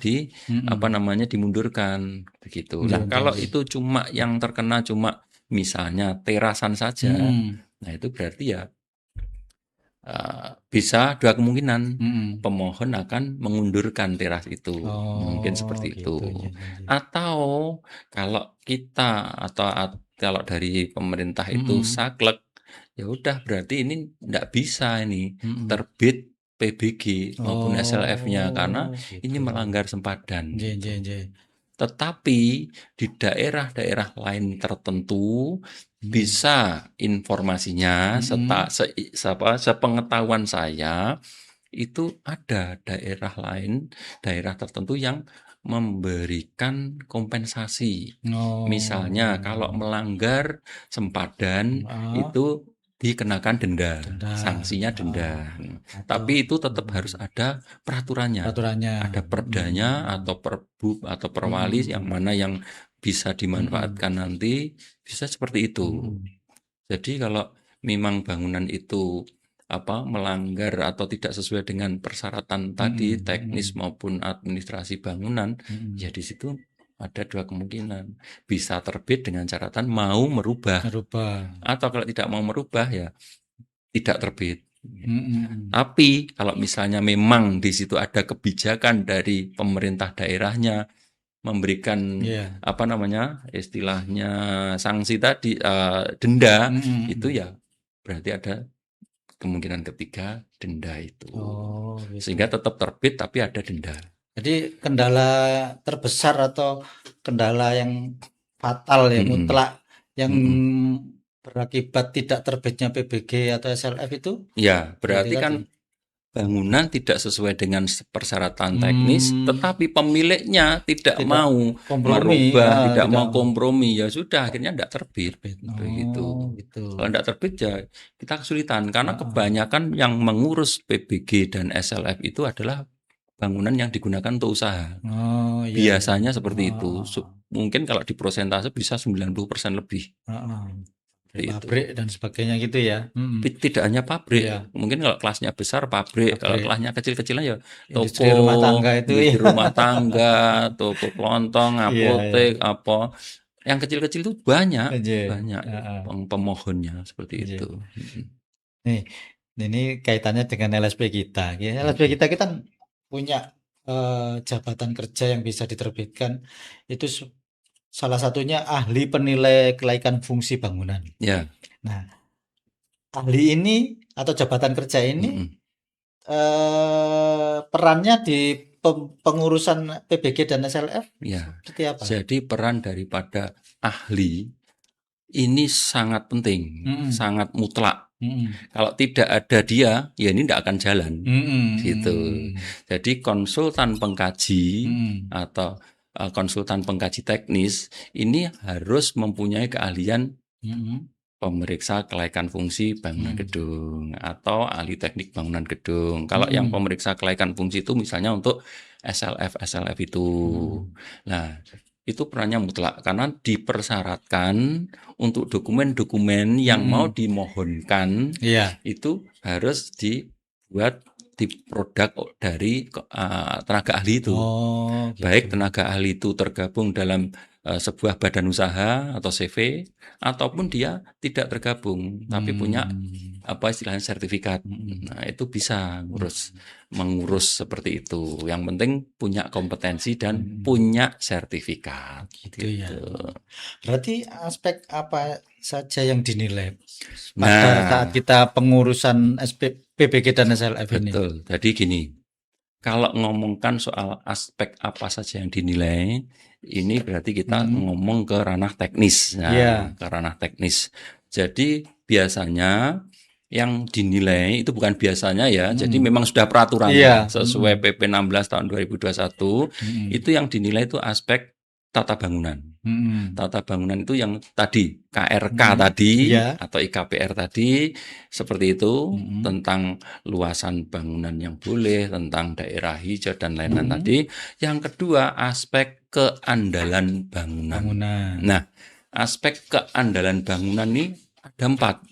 dimundurkan begitu. Nah, kalau itu cuma yang terkena cuma misalnya terasan saja, nah itu berarti ya bisa dua kemungkinan, pemohon akan mengundurkan teras itu, mungkin seperti itu. Atau kalau kita kalau dari pemerintah itu saklek, ya udah berarti ini tidak bisa ini terbit PBG maupun SLF-nya karena ini melanggar sempadan. Tetapi di daerah-daerah lain tertentu bisa informasinya sepengetahuan saya itu ada daerah lain, daerah tertentu yang memberikan kompensasi. Misalnya kalau melanggar sempadan itu dikenakan denda, sanksinya denda. Tapi itu tetap harus ada peraturannya. Ada perdanya atau perbub atau perwali yang mana yang bisa dimanfaatkan nanti bisa seperti itu. Jadi kalau memang bangunan itu melanggar atau tidak sesuai dengan persyaratan tadi teknis maupun administrasi bangunan, ya di situ ada dua kemungkinan, bisa terbit dengan catatan mau merubah, atau kalau tidak mau merubah ya tidak terbit. Tapi kalau misalnya memang di situ ada kebijakan dari pemerintah daerahnya memberikan istilahnya sanksi tadi denda, itu ya berarti ada kemungkinan ketiga denda itu. Sehingga tetap terbit tapi ada denda. Jadi kendala terbesar atau kendala yang fatal ya mutlak yang berakibat tidak terbitnya PBG atau SLF itu? Ya, berarti kan bangunan tidak sesuai dengan persyaratan teknis, tetapi pemiliknya tidak mau merubah, tidak mau kompromi, ya sudah akhirnya tidak terbit. Begitu. Kalau tidak terbit ya kita kesulitan karena kebanyakan yang mengurus PBG dan SLF itu adalah bangunan yang digunakan untuk usaha. Biasanya seperti itu. Mungkin kalau di persentase bisa 90% lebih. Pabrik dan sebagainya gitu ya. Tidak hanya pabrik, mungkin kalau kelasnya besar pabrik. Kalau kelasnya kecil-kecilan ya toko, industri rumah tangga itu rumah tangga, toko kelontong, apotek, apa. Yang kecil-kecil itu banyak pemohonnya seperti itu. Nih, ini kaitannya dengan LSP kita. LSP kita kan punya jabatan kerja yang bisa diterbitkan itu salah satunya ahli penilai kelaikan fungsi bangunan. Ya. Nah, ahli ini atau jabatan kerja ini perannya di pengurusan PBG dan SLF seperti apa? Jadi peran daripada ahli ini sangat penting, sangat mutlak. Kalau tidak ada dia, ya ini tidak akan jalan. Gitu. Jadi konsultan pengkaji atau konsultan pengkaji teknis ini harus mempunyai keahlian pemeriksa kelaikan fungsi bangunan gedung atau ahli teknik bangunan gedung. Kalau yang pemeriksa kelaikan fungsi itu misalnya untuk SLF itu. Nah, itu perannya mutlak karena dipersyaratkan untuk dokumen-dokumen yang mau dimohonkan Iya. itu harus dibuat di produk dari tenaga ahli itu. Oh, Baik gitu. tenaga ahli itu tergabung dalam sebuah badan usaha atau CV ataupun dia tidak tergabung tapi punya apa istilahnya sertifikat. Nah, itu bisa mengurus seperti itu. Yang penting punya kompetensi dan punya sertifikat. Gitu ya. Gitu. Berarti aspek apa saja yang dinilai pada Nah, saat kita pengurusan PBG dan SLF ini? betul. Jadi gini, kalau ngomongkan soal aspek apa saja yang dinilai, ini berarti kita ngomong ke ranah teknis. Nah, Iya. ke ranah teknis. Jadi biasanya yang dinilai itu bukan biasanya ya, jadi memang sudah peraturannya Iya. sesuai PP 16 tahun 2021 itu yang dinilai itu aspek tata bangunan. Tata bangunan itu yang tadi KRK tadi Iya. atau IKPR tadi seperti itu tentang luasan bangunan yang boleh, tentang daerah hijau dan lain-lain tadi. Yang kedua aspek keandalan bangunan. Nah, aspek keandalan bangunan ini ada 4.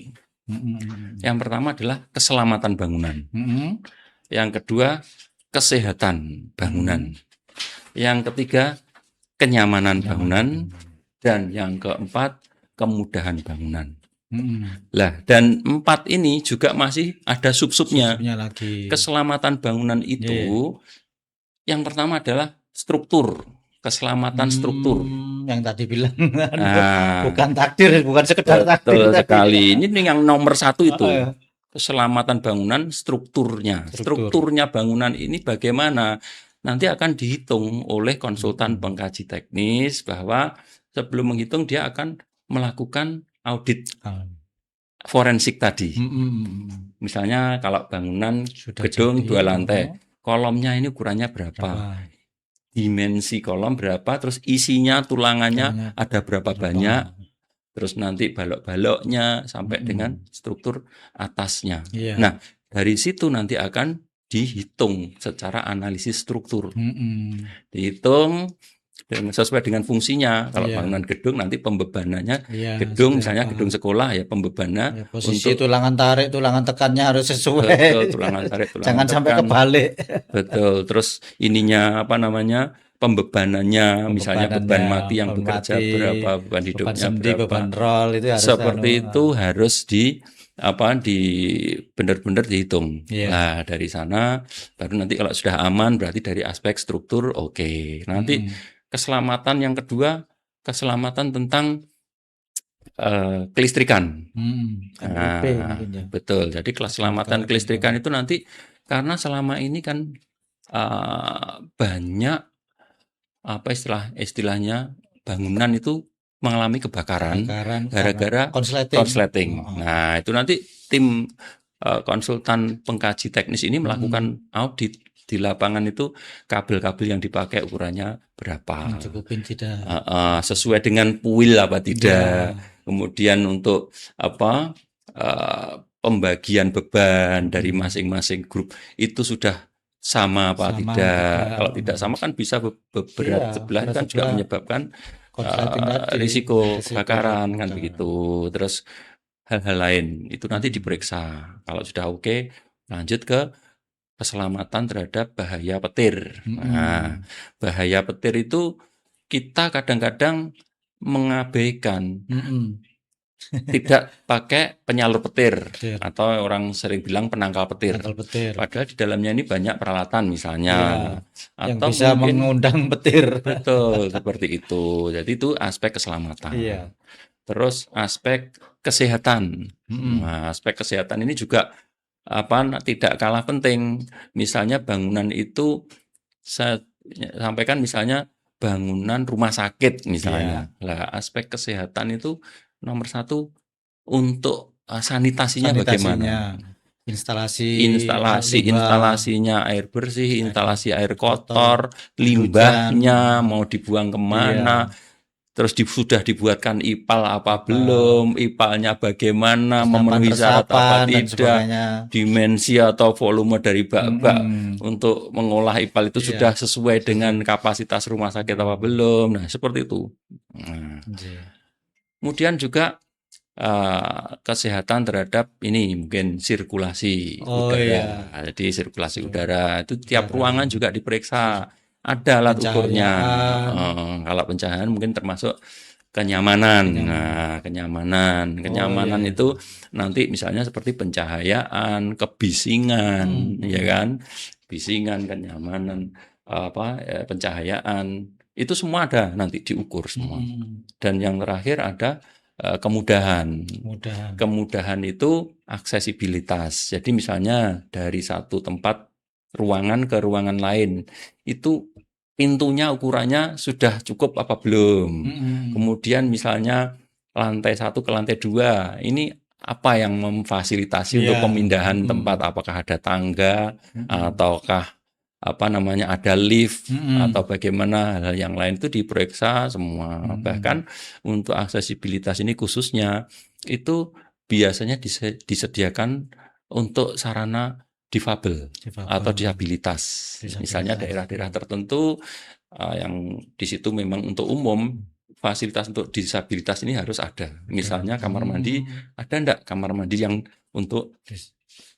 Yang pertama adalah keselamatan bangunan. Yang kedua, kesehatan bangunan. Yang ketiga, kenyamanan bangunan. Dan yang keempat, kemudahan bangunan. Lah, dan 4 ini juga masih ada sub-subnya. Keselamatan bangunan itu yang pertama adalah struktur. Keselamatan struktur. Yang tadi bilang bukan takdir, bukan sekedar takdir. Betul sekali. Ini yang nomor 1 itu. Keselamatan bangunan strukturnya. Strukturnya bangunan ini bagaimana? Nanti akan dihitung oleh konsultan pengkaji teknis bahwa sebelum menghitung dia akan melakukan audit forensik tadi. Misalnya kalau bangunan gedung 2 lantai, kolomnya ini ukurannya berapa? Dimensi kolom berapa, terus isinya tulangannya ada berapa banyak, terus nanti balok-baloknya sampai dengan struktur atasnya. Nah, dari situ nanti akan dihitung secara analisis struktur. Dihitung sesuai dengan fungsinya. Kalau bangunan gedung nanti pembebanannya gedung misalnya gedung sekolah ya pembebannya posisi untuk tulangan tarik, tulangan tekannya harus sesuai. Betul, tulangan tarik, tulangan jangan tekan. Sampai kebalik. Betul. Terus ininya apa namanya? Pembebanannya misalnya beban mati yang bekerja berapa, beban hidupnya sendi, berapa. Beban roll itu harus seperti itu harus benar-benar dihitung. Nah, dari sana baru nanti kalau sudah aman berarti dari aspek struktur oke. Nanti keselamatan yang kedua, keselamatan tentang kelistrikan. Betul. Jadi keselamatan kelistrikan itu nanti karena selama ini kan banyak apa istilahnya bangunan itu mengalami kebakaran gara-gara konsleting. Nah, itu nanti tim konsultan pengkaji teknis ini melakukan audit di lapangan itu kabel-kabel yang dipakai ukurannya berapa, mencukupin tidak, sesuai dengan puil apa tidak, kemudian untuk apa pembagian beban dari masing-masing grup itu sudah sama apa tidak. Kalau tidak sama kan bisa berat sebelah kan juga menyebabkan risiko kebakaran kan begitu. Terus hal-hal lain itu nanti diperiksa. Kalau sudah oke, lanjut ke keselamatan terhadap bahaya petir. Nah, bahaya petir itu kita kadang-kadang mengabaikan. Tidak pakai penyalur petir atau orang sering bilang penangkal petir. Padahal di dalamnya ini banyak peralatan misalnya yang atau bisa mengundang petir. Betul, seperti itu. Jadi itu aspek keselamatan. Terus aspek kesehatan. Nah, aspek kesehatan ini juga tidak kalah penting. Misalnya bangunan itu saya sampaikan misalnya bangunan rumah sakit misalnya. Lah, aspek kesehatan itu nomor 1 untuk sanitasinya bagaimana? Instalasinya air bersih, instalasi air kotor, limbahnya mau dibuang kemana. terus sudah dibuatkan IPAL apa belum, IPAL-nya bagaimana, Resapan memenuhi syarat apa resapan dan tidak, sebagainya. dimensi atau volume dari bak-bak Mm-mm. untuk mengolah IPAL itu Iya, sudah sesuai dengan sesuai. kapasitas rumah sakit apa belum. Nah, seperti itu. Nah, Nggih. kemudian juga kesehatan terhadap ini mungkin sirkulasi Oh udara. iya, Jadi sirkulasi Sur- udara itu tiap udara, ruangan juga diperiksa. Ada alat ukurnya. pencahayaan, Kalau pencahayaan mungkin termasuk kenyamanan. kenyamanan. Nah, kenyamanan. Oh iya, Kenyamanan iya. itu nanti misalnya seperti pencahayaan, kebisingan, ya kan? Bisingan, kenyamanan, pencahayaan. Itu semua ada nanti diukur semua. Dan yang terakhir ada kemudahan. Mudahan. Kemudahan itu aksesibilitas. Jadi misalnya dari satu tempat ruangan ke ruangan lain, itu pintunya ukurannya sudah cukup apa belum. Kemudian misalnya lantai 1 ke lantai 2, ini apa yang memfasilitasi untuk Iya. pemindahan tempat, apakah ada tangga ataukah ada lift atau bagaimana, hal yang lain itu diperiksa semua. Bahkan untuk aksesibilitas ini khususnya itu biasanya disediakan untuk sarana difabel atau disabilitas. Misalnya daerah-daerah tertentu yang di situ memang untuk umum, fasilitas untuk disabilitas ini harus ada. Misalnya kamar mandi, ada enggak kamar mandi yang untuk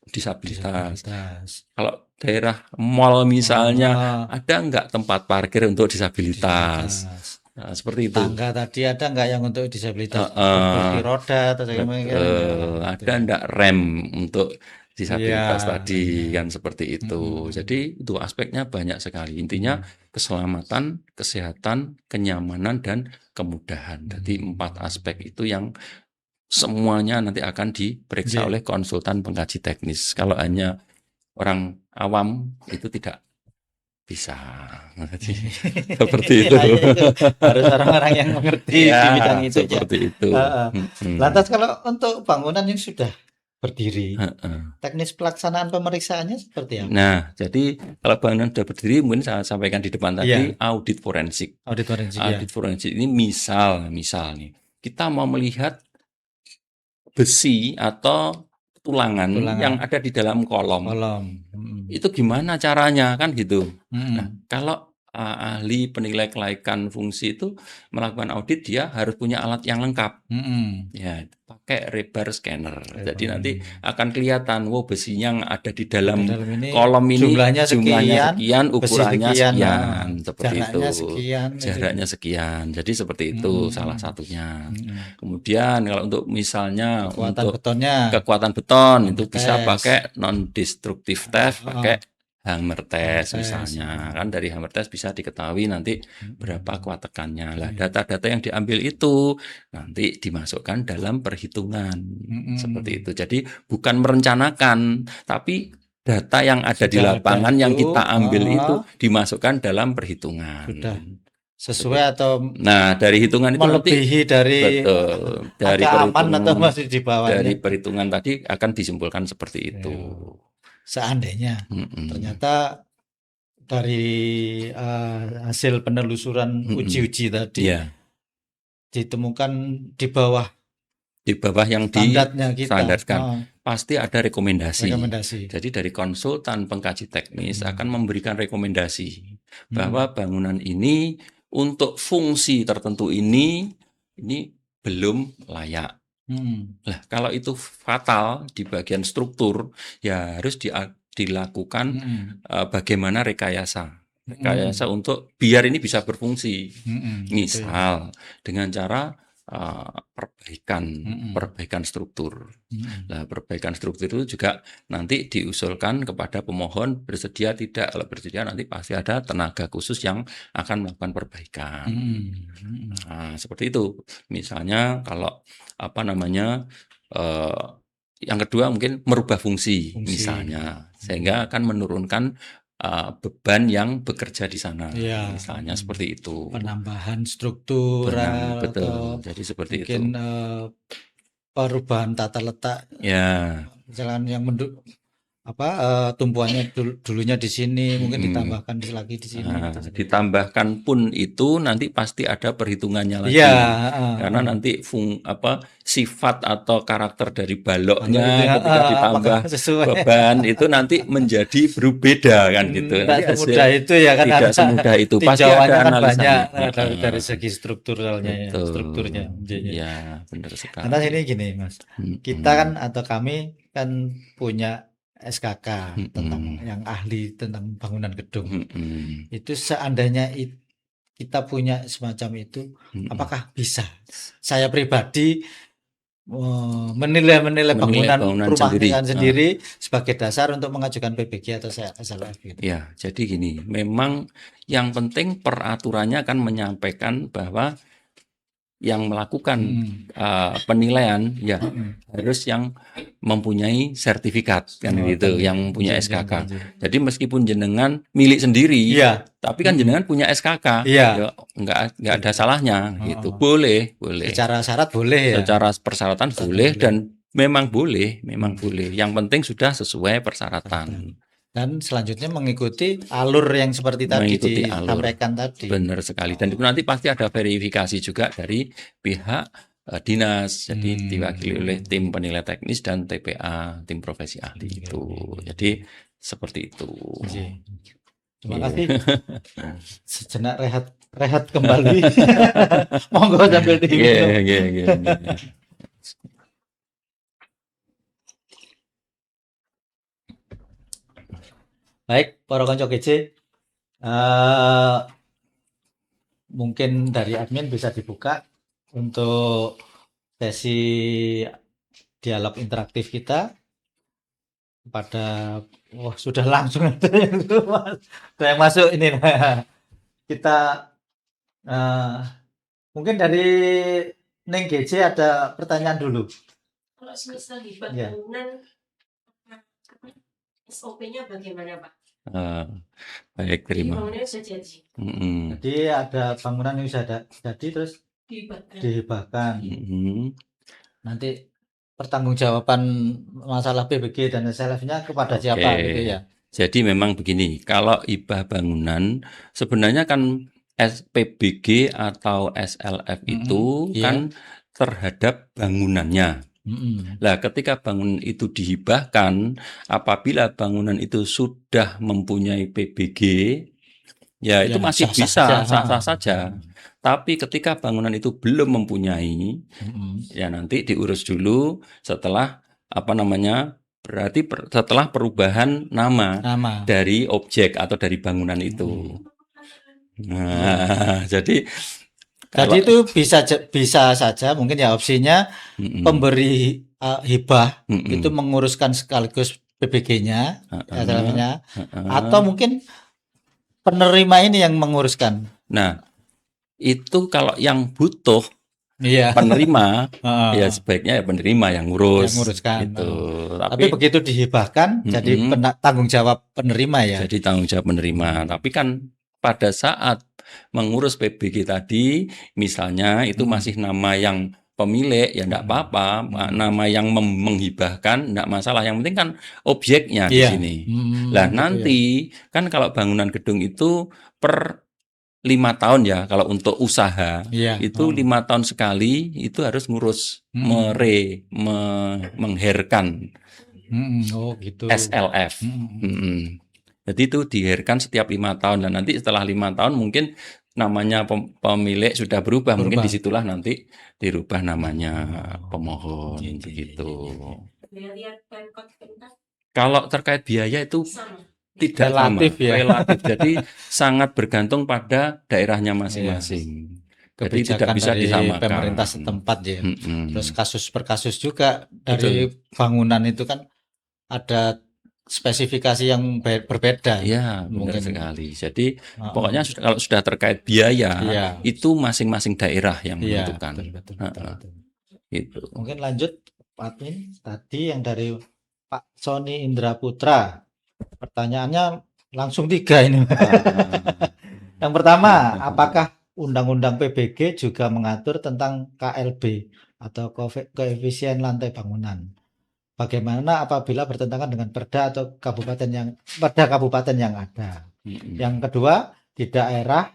disabilitas? Kalau daerah mall misalnya, ada enggak tempat parkir untuk disabilitas? Nah, seperti itu. Tangga tadi ada enggak yang untuk disabilitas kursi roda atau bagaimana? Ada enggak rem untuk disabilitas Iya, tadi, kan seperti itu. Jadi itu aspeknya banyak sekali. Intinya keselamatan, kesehatan, kenyamanan, dan kemudahan. Jadi 4 aspek itu yang semuanya nanti akan diperiksa oleh konsultan pengkaji teknis. Kalau hanya orang awam itu tidak bisa. Jadi, seperti itu. Harus orang-orang yang mengerti di bidang itu ya. Seperti itu. Lantas kalau untuk bangunan yang sudah berdiri, teknis pelaksanaan pemeriksaannya seperti apa? Nah, jadi kalau bangunan sudah berdiri, mungkin saya sampaikan di depan tadi, audit forensik. Audit forensik, Audit forensik ini misal nih, kita mau melihat besi atau tulangan yang ada di dalam kolom. Itu gimana caranya, kan gitu. Nah, kalau ahli penilai kelaikan fungsi itu melakukan audit, dia harus punya alat yang lengkap. Ya, pakai rebar scanner. Jadi nanti akan kelihatan, besinya yang ada di dalam kolom ini jumlahnya sekian, ukurannya sekian, seperti itu. Jaraknya sekian. Jadi seperti itu salah satunya. Kemudian kalau untuk misalnya kekuatan beton itu bisa pakai non-destructive test, pakai hammer test misalnya, kan dari hammer test bisa diketahui nanti berapa kuat tekannya. Lah, data-data yang diambil itu nanti dimasukkan dalam perhitungan seperti itu. Jadi bukan merencanakan, tapi data yang ada di lapangan yang kita ambil itu dimasukkan dalam perhitungan. Sesuai atau dari hitungan itu melebihi nanti dari dari aman atau masih di bawahnya. Dari perhitungan tadi akan disimpulkan seperti itu. Seandainya ternyata dari hasil penelusuran uji-uji tadi ditemukan di bawah yang distandarkan, pasti ada rekomendasi. Jadi dari konsultan pengkaji teknis akan memberikan rekomendasi bahwa bangunan ini untuk fungsi tertentu ini belum layak. Lah, kalau itu fatal di bagian struktur, ya harus dilakukan bagaimana rekayasa untuk biar ini bisa berfungsi. Misal dengan cara perbaikan struktur. Nah, perbaikan struktur itu juga nanti diusulkan kepada pemohon bersedia tidak. Kalau bersedia nanti pasti ada tenaga khusus yang akan melakukan perbaikan. Nah, seperti itu. Misalnya kalau yang kedua mungkin merubah fungsi misalnya, sehingga akan menurunkan beban yang bekerja di sana, misalnya seperti itu. Penambahan struktural, betul. Jadi seperti mungkin perubahan tata letak, jalan yang tumpuannya dulunya di sini, mungkin ditambahkan lagi di sini Nah, gitu. ditambahkan pun itu nanti pasti ada perhitungannya lagi. Iya, Karena nanti sifat atau karakter dari kalau baloknya itu ketika apakah ditambah sesuai? beban itu nanti menjadi berbeda kan gitu. Tidak Nanti hasil semudah itu ya kan, tidak ada semudah itu. Pasti tinjauannya ada kan banyak analisanya. dari segi strukturalnya ya, strukturnya. Betul. Iya, benar Karena sekali. ini gini Mas, kita kan atau kami kan punya SKK tentang yang ahli tentang bangunan gedung. Itu seandainya kita punya semacam itu, apakah bisa? Saya pribadi menilai bangunan rumah sendiri sebagai dasar untuk mengajukan PBG atau SLF gitu. Ya, jadi gini, memang yang penting peraturannya akan menyampaikan bahwa yang melakukan penilaian ya harus yang mempunyai sertifikat kan gitu, yang punya SKK. Jadi meskipun jenengan milik sendiri, tapi kan jenengan punya SKK, ya nggak ada salahnya gitu. Boleh. Secara syarat boleh ya. Secara persyaratan boleh dan memang boleh. Yang penting sudah sesuai persyaratan. Dan selanjutnya mengikuti alur yang seperti tadi disampaikan tadi. Benar sekali. Dan itu nanti pasti ada verifikasi juga dari pihak dinas. Jadi diwakili oleh tim penilai teknis dan TPA, tim profesi ahli itu. Jadi seperti itu. Terima kasih. Sejenak rehat kembali. Monggo sambil diminum. Baik, para konco GC, mungkin dari admin bisa dibuka untuk sesi dialog interaktif kita pada sudah langsung ada yang masuk ini. Kita mungkin dari Neng GC ada pertanyaan dulu. Kalau semisal hibah bangunan, SOP-nya bagaimana Pak? Baik, terima. Bangunannya sudah jadi. Jadi ada bangunan yang sudah jadi terus dihibahkan. Nanti pertanggungjawaban masalah PBG dan SLF-nya kepada siapa gitu ya. Jadi memang begini, kalau hibah bangunan sebenarnya kan PBG atau SLF itu kan terhadap bangunannya. Nah, ketika bangunan itu dihibahkan, apabila bangunan itu sudah mempunyai PBG, ya itu masih bisa sah-sah saja. Tapi ketika bangunan itu belum mempunyai, ya nanti diurus dulu setelah berarti setelah perubahan nama dari objek atau dari bangunan itu. Nah, jadi itu bisa saja mungkin ya opsinya pemberi hibah itu menguruskan sekaligus PBG-nya, atau mungkin penerima ini yang menguruskan. Nah, itu kalau yang butuh penerima, ya sebaiknya ya penerima yang nguruskan. Gitu. Tapi begitu dihibahkan, jadi tanggung jawab penerima ya. Jadi tanggung jawab penerima. Tapi kan pada saat mengurus PBG tadi, misalnya itu masih nama yang pemilik, ya enggak apa-apa. Nama yang menghibahkan enggak masalah. Yang penting kan objeknya di sini. Lah nanti kan kalau bangunan gedung itu per 5 tahun ya, kalau untuk usaha itu 5 tahun sekali itu harus ngurus mengherkan SLF. Jadi itu diherkan setiap 5 tahun dan nanti setelah 5 tahun mungkin namanya pemilik sudah berubah. Mungkin disitulah nanti dirubah namanya pemohon begitu. Kalau terkait biaya itu tidak relatif relatif. Jadi sangat bergantung pada daerahnya masing-masing. Jadi tidak bisa disamakan. Pemerintah setempat ya. Terus kasus per kasus juga dari bangunan itu kan ada spesifikasi yang berbeda. Ya, benar sekali. Jadi pokoknya kalau sudah terkait biaya itu masing-masing daerah yang menentukan. Betul. Gitu. Mungkin lanjut Pak Admin tadi yang dari Pak Sony Indra Putra. Pertanyaannya langsung 3 ini. Yang pertama, apakah Undang-Undang PBG juga mengatur tentang KLB atau koefisien lantai bangunan? bagaimana apabila bertentangan dengan perda kabupaten yang ada. Yang kedua, di daerah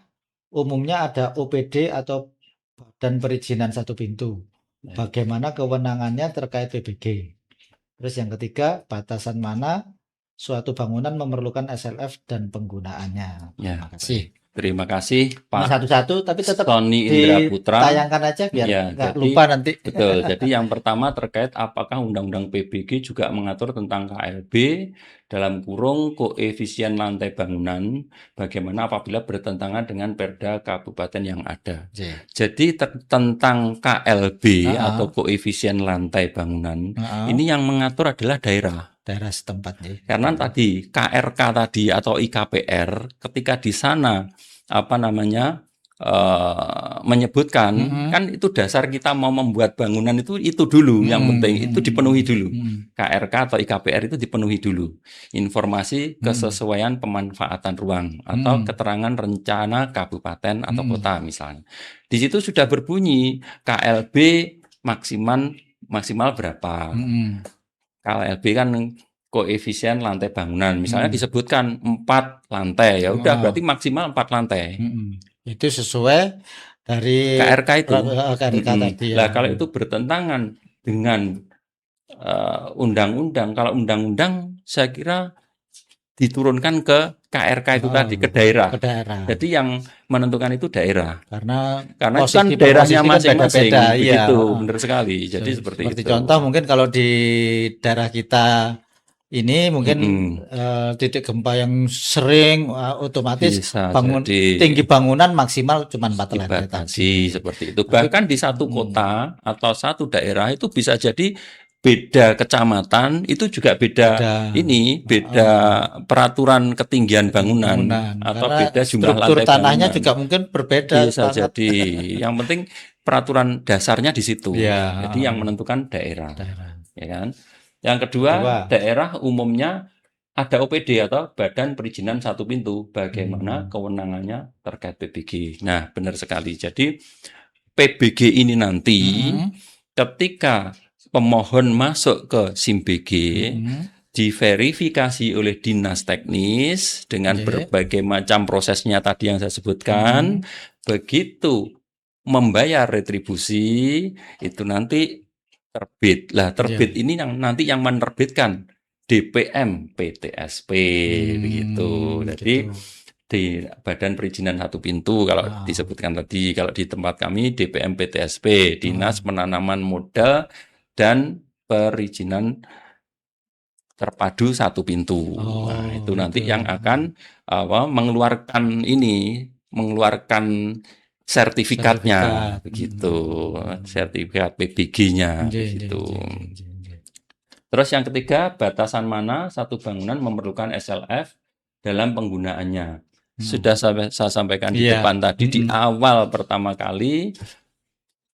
umumnya ada OPD atau Badan Perizinan Satu Pintu. Bagaimana kewenangannya terkait PBG. Terus yang ketiga, batasan mana suatu bangunan memerlukan SLF dan penggunaannya. Ya, Terima kasih. terima kasih Ini Pak satu-satu, tapi tetap Sony Indra Putra. ditayangkan aja biar Ya, nggak jadi lupa nanti. betul. Jadi yang pertama terkait apakah Undang-Undang PBG juga mengatur tentang KLB dalam kurung koefisien lantai bangunan, bagaimana apabila bertentangan dengan perda kabupaten yang ada. Jadi tentang KLB atau koefisien lantai bangunan, ini yang mengatur adalah daerah setempat ya. Karena tadi KRK tadi atau IKPR ketika di sana menyebutkan kan itu dasar kita mau membuat bangunan itu dulu yang penting itu dipenuhi dulu. KRK atau IKPR itu dipenuhi dulu. Informasi kesesuaian pemanfaatan ruang atau keterangan rencana kabupaten atau kota misalnya. Di situ sudah berbunyi KLB maksimal berapa. KLB kan koefisien lantai bangunan, misalnya disebutkan 4 lantai, ya udah berarti maksimal 4 lantai. Itu sesuai dari KRK itu. KRK tadi ya. Nah, kalau itu bertentangan dengan undang-undang, kalau undang-undang saya kira diturunkan ke KRK itu tadi, ke daerah. Jadi yang menentukan itu daerah. Karena itu kan daerahnya masing-masing. Begitu, benar sekali. Jadi seperti itu. Contoh mungkin kalau di daerah kita ini mungkin titik gempa yang sering otomatis tinggi bangunan maksimal cuma 4 lantai tadi. Seperti itu. Bahkan di satu kota atau satu daerah itu bisa jadi beda kecamatan itu juga beda peraturan ketinggian bangunan atau beda jumlah lantai tanahnya bangunan. juga mungkin berbeda. Bisa jadi. Yang penting peraturan dasarnya di situ. Jadi yang menentukan daerah. Ya kan? Yang kedua, daerah umumnya ada OPD atau Badan Perizinan Satu Pintu. Bagaimana kewenangannya terkait PBG. Nah, benar sekali. Jadi PBG ini nanti ketika pemohon masuk ke SIMBG, diverifikasi oleh dinas teknis dengan berbagai macam prosesnya tadi yang saya sebutkan. Begitu membayar retribusi, itu nanti terbit. Lah terbit ini yang nanti yang menerbitkan DPM PTSP begitu. Jadi di Badan Perizinan Satu Pintu kalau disebutkan tadi, kalau di tempat kami DPM PTSP, Dinas Penanaman Modal dan Perizinan Terpadu Satu Pintu. Nah, itu nanti yang akan mengeluarkan sertifikatnya begitu, sertifikat PBG-nya begitu. Terus yang ketiga, batasan mana satu bangunan memerlukan SLF dalam penggunaannya. Sudah saya sampaikan di depan tadi di awal pertama kali,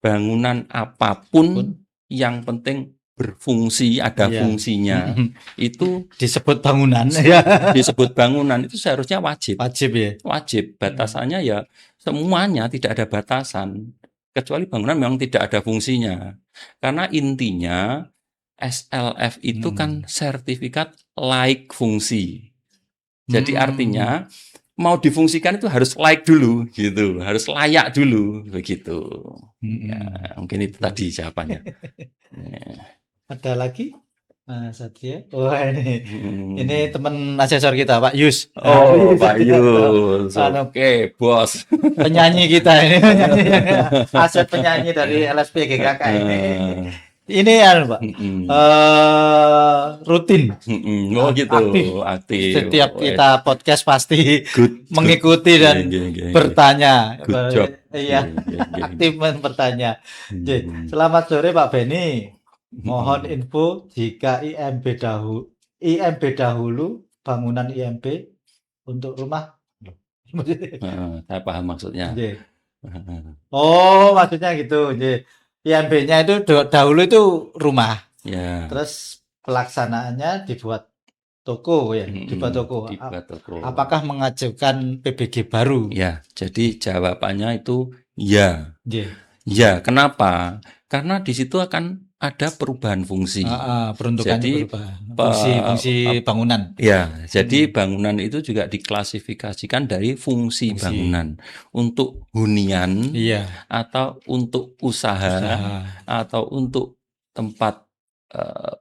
bangunan apapun yang penting berfungsi, ada fungsinya, itu disebut bangunan. Disebut bangunan itu seharusnya wajib. Wajib. Batasannya ya semuanya, tidak ada batasan. Kecuali bangunan memang tidak ada fungsinya. Karena intinya SLF itu kan sertifikat laik fungsi. Jadi artinya mau difungsikan itu harus laik dulu gitu, harus layak dulu begitu. Ya, mungkin itu tadi jawabannya. Ada lagi Mas Satria? Wah ini teman asesor kita Pak Yus. Pak Yus. Oke, bos. Penyanyi kita ini, aset penyanyi dari LSP GKK ini. Ini Pak. Rutin. Oh gitu, aktif. Setiap kita podcast pasti mengikuti dan bertanya. Good job. Iya, aktif bertanya. Selamat sore Pak Beni. Mohon info jika IMB dahulu bangunan IMB untuk rumah. Saya paham maksudnya. Oh, maksudnya gitu. IMB-nya itu dahulu itu rumah. Terus pelaksanaannya dibuat toko ya, dibuat toko. Apakah mengajukan PBG baru? Ya, jadi jawabannya itu ya. Ya, kenapa? Karena di situ akan ada perubahan fungsi. Peruntukannya Jadi berubah. pe- Fungsi bangunan. Ya, jadi bangunan itu juga diklasifikasikan dari fungsi Fungsi. bangunan untuk hunian Iya, atau untuk usaha usaha. atau untuk tempat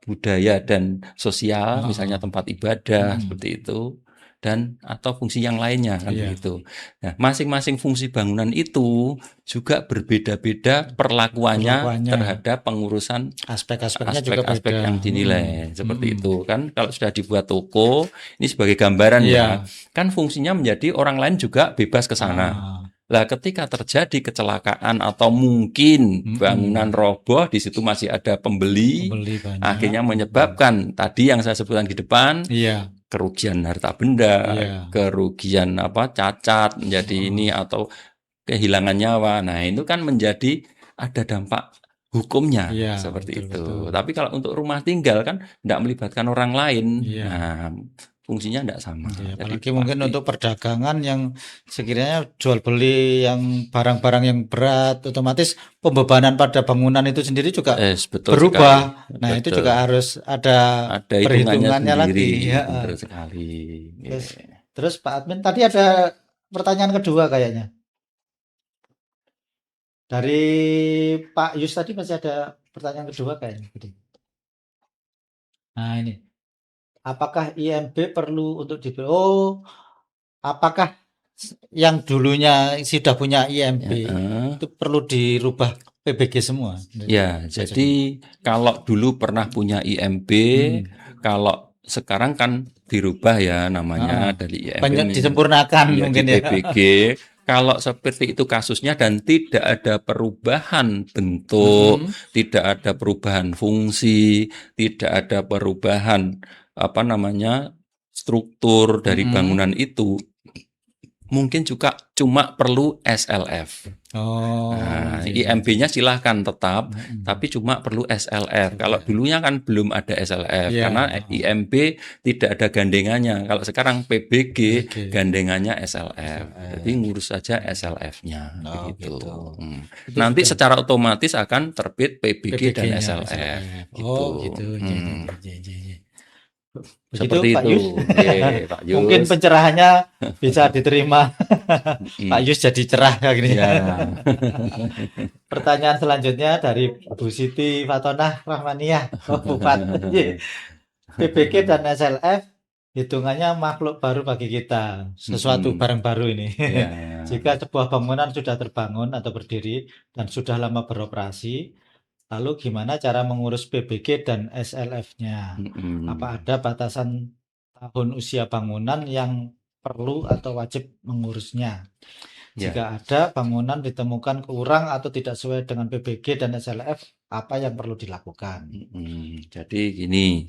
budaya dan sosial, misalnya tempat ibadah seperti itu, dan atau fungsi yang lainnya kan Iya. begitu. Nah, masing-masing fungsi bangunan itu juga berbeda-beda perlakuannya terhadap pengurusan Aspek-aspeknya juga aspek-aspek beda. yang dinilai seperti itu kan. Kalau sudah dibuat toko, ini sebagai gambaran ya, kan fungsinya menjadi orang lain juga bebas ke sana. Lah ketika terjadi kecelakaan atau mungkin bangunan roboh, di situ masih ada pembeli banyak. akhirnya menyebabkan tadi yang saya sebutkan di depan, Iya. kerugian harta benda, Iya. kerugian cacat menjadi ini atau kehilangan nyawa. Nah, itu kan menjadi ada dampak hukumnya seperti itu. Betul. Tapi kalau untuk rumah tinggal kan tidak melibatkan orang lain. Iya. Nah, fungsinya tidak sama. Apalagi mungkin untuk perdagangan yang sekiranya jual beli yang barang-barang yang berat, otomatis pembebanan pada bangunan itu sendiri juga berubah. Sekali. Nah, itu juga harus ada perhitungannya lagi. Betul sekali. Terus Pak Admin tadi ada pertanyaan kedua kayaknya. Dari Pak Yus tadi masih ada pertanyaan kedua kayaknya. Nah, ini. Apakah IMB perlu untuk apakah yang dulunya sudah punya IMB itu perlu dirubah PBG semua? Ya, jadi kalau dulu pernah punya IMB, kalau sekarang kan dirubah ya namanya dari IMB disempurnakan mungkin ya. PBG. Kalau seperti itu kasusnya dan tidak ada perubahan bentuk, tidak ada perubahan fungsi, tidak ada perubahan struktur dari bangunan itu, mungkin juga cuma perlu SLF. Nah, IMB-nya silahkan tetap, tapi cuma perlu SLF. Kalau dulunya kan belum ada SLF, karena IMB tidak ada gandengannya. Kalau sekarang PBG gandengannya SLF. Jadi ngurus saja SLF-nya. Gitu. Nanti secara otomatis akan terbit PBG dan SLF. Gitu. Seperti Pak itu. Yus. Pak Yus. Mungkin pencerahannya bisa diterima. Pak Yus jadi cerah kayak gini. Pertanyaan selanjutnya dari Bu Siti Fatonah Rahmaniyah, Bupati. PBG dan SLF hitungannya makhluk baru bagi kita, sesuatu barang baru ini. Jika sebuah bangunan sudah terbangun atau berdiri dan sudah lama beroperasi, lalu gimana cara mengurus PBG dan SLF-nya? Apa ada batasan tahun usia bangunan yang perlu atau wajib mengurusnya? Jika ada bangunan ditemukan kurang atau tidak sesuai dengan PBG dan SLF, apa yang perlu dilakukan? Jadi gini,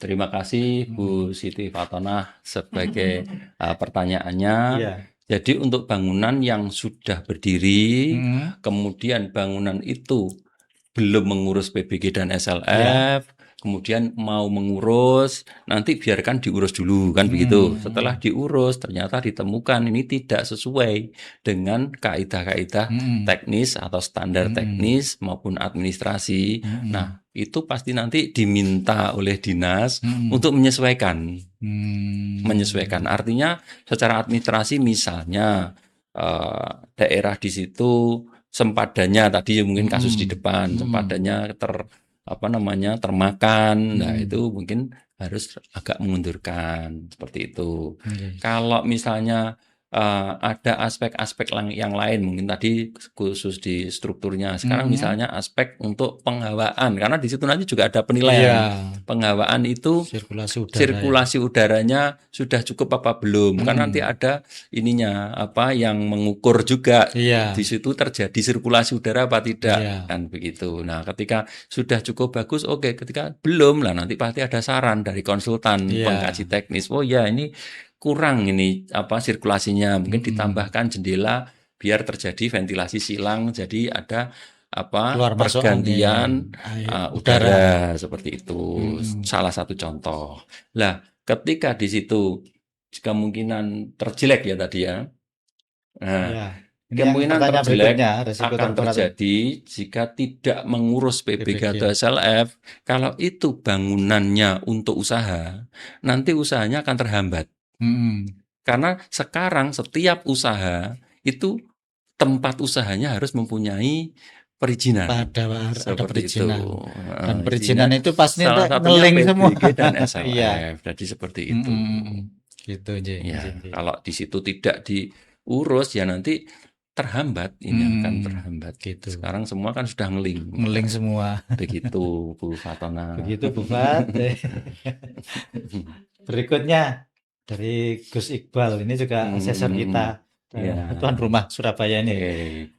terima kasih Bu Siti Fatonah sebagai pertanyaannya. Jadi untuk bangunan yang sudah berdiri, kemudian bangunan itu belum mengurus PBG dan SLF, kemudian mau mengurus, nanti biarkan diurus dulu kan begitu. Setelah diurus ternyata ditemukan ini tidak sesuai dengan kaidah-kaidah teknis atau standar teknis maupun administrasi. Nah, itu pasti nanti diminta oleh dinas untuk menyesuaikan. Menyesuaikan artinya secara administrasi misalnya daerah di situ sempadannya tadi mungkin kasus di depan sempadannya termakan. Nah, itu mungkin harus agak mengundurkan seperti itu. Kalau misalnya ada aspek-aspek yang lain mungkin tadi khusus di strukturnya. Sekarang misalnya aspek untuk penghawaan karena di situ nanti juga ada penilaian. Penghawaan itu sirkulasi udaranya sudah cukup apa belum? Kan nanti ada ininya yang mengukur juga di situ terjadi sirkulasi udara apa tidak kan begitu. Nah, ketika sudah cukup bagus oke, ketika belum lah nanti pasti ada saran dari konsultan pengkaji teknis. Oh ya ini kurang ini sirkulasinya, mungkin ditambahkan jendela biar terjadi ventilasi silang, jadi ada pergantian udara seperti itu. Salah satu contoh. Lah, ketika di situ kemungkinan terjelek ya tadi ya. Nah, Ini yang Kemungkinan pertanyaan terjelek berikutnya, resiko akan terberat terjadi jika tidak mengurus PBG atau PBG. SLF. Kalau itu bangunannya untuk usaha, nanti usahanya akan terhambat. Mm-mm. Karena sekarang setiap usaha itu tempat usahanya harus mempunyai perizinan. Ada Seperti itu. perizinan. Dan Isinya perizinan itu pasti salah satunya ngeling semua. PBG dan Iya. SLF. Jadi seperti itu. Gitu, Nji. Ya, kalau di situ tidak diurus ya nanti terhambat, ini akan terhambat. Gitu. Sekarang semua kan sudah ngeling. Ngeling semua. Begitu Bu Fatona. Begitu Bu Fat. Berikutnya dari Gus Iqbal, ini juga asesor kita, tuan rumah Surabaya ini.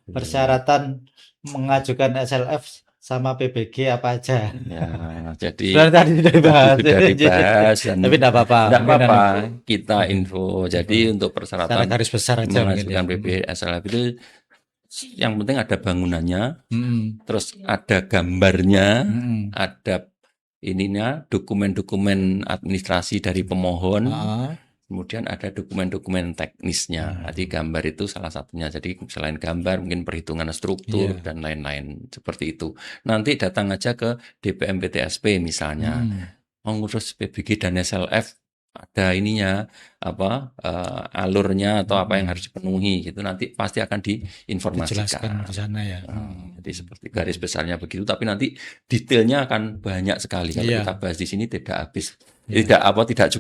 Persyaratan mengajukan SLF sama PBG apa aja? Ya, jadi sebenarnya tadi sudah dibahas. Tapi tidak apa-apa. Tidak apa-apa, kita info. Jadi untuk persyaratan garis besar aja mengajukan PBG SLF itu yang penting ada bangunannya, terus ada gambarnya, ada ininya dokumen-dokumen administrasi dari pemohon. Kemudian ada dokumen-dokumen teknisnya. Jadi gambar itu salah satunya. Jadi selain gambar mungkin perhitungan struktur dan lain-lain seperti itu. Nanti datang aja ke DPM PTSP misalnya. Mengurus PBG dan SLF ada ininya alurnya atau apa yang harus dipenuhi gitu, nanti pasti akan diinformasikan di sana ya. Jadi seperti garis besarnya begitu, tapi nanti detailnya akan banyak sekali. Kalau kita bahas di sini tidak habis. Tidak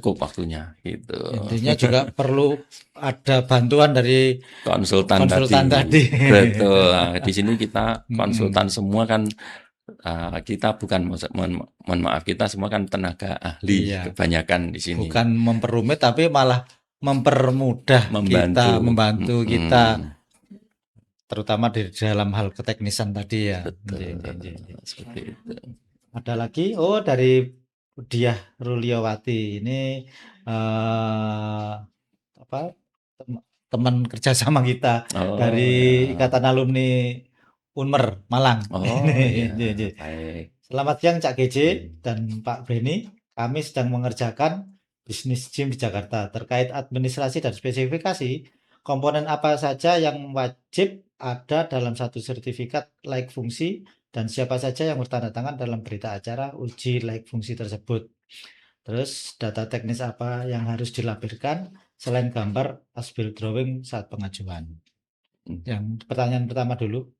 cukup waktunya gitu. Intinya juga perlu ada bantuan dari konsultan tadi. Betul. Nah, di sini kita konsultan semua kan, kita bukan, mohon maaf, kita semua kan tenaga ahli kebanyakan di sini. Bukan memperumit tapi malah mempermudah, membantu kita, terutama di dalam hal keteknisan tadi ya. Betul. Seperti itu. Ada lagi, dari Diah Ruliawati ini teman kerja sama kita dari Ikatan Alumni Unmer Malang. Baik. Selamat siang Cak GJ dan Pak Beni. Kami sedang mengerjakan bisnis gym di Jakarta. Terkait administrasi dan spesifikasi, komponen apa saja yang wajib ada dalam satu sertifikat layak fungsi, dan siapa saja yang bertanda tangan dalam berita acara uji layak fungsi tersebut. Terus data teknis apa yang harus dilampirkan selain gambar as-built drawing saat pengajuan. Yang pertanyaan pertama dulu.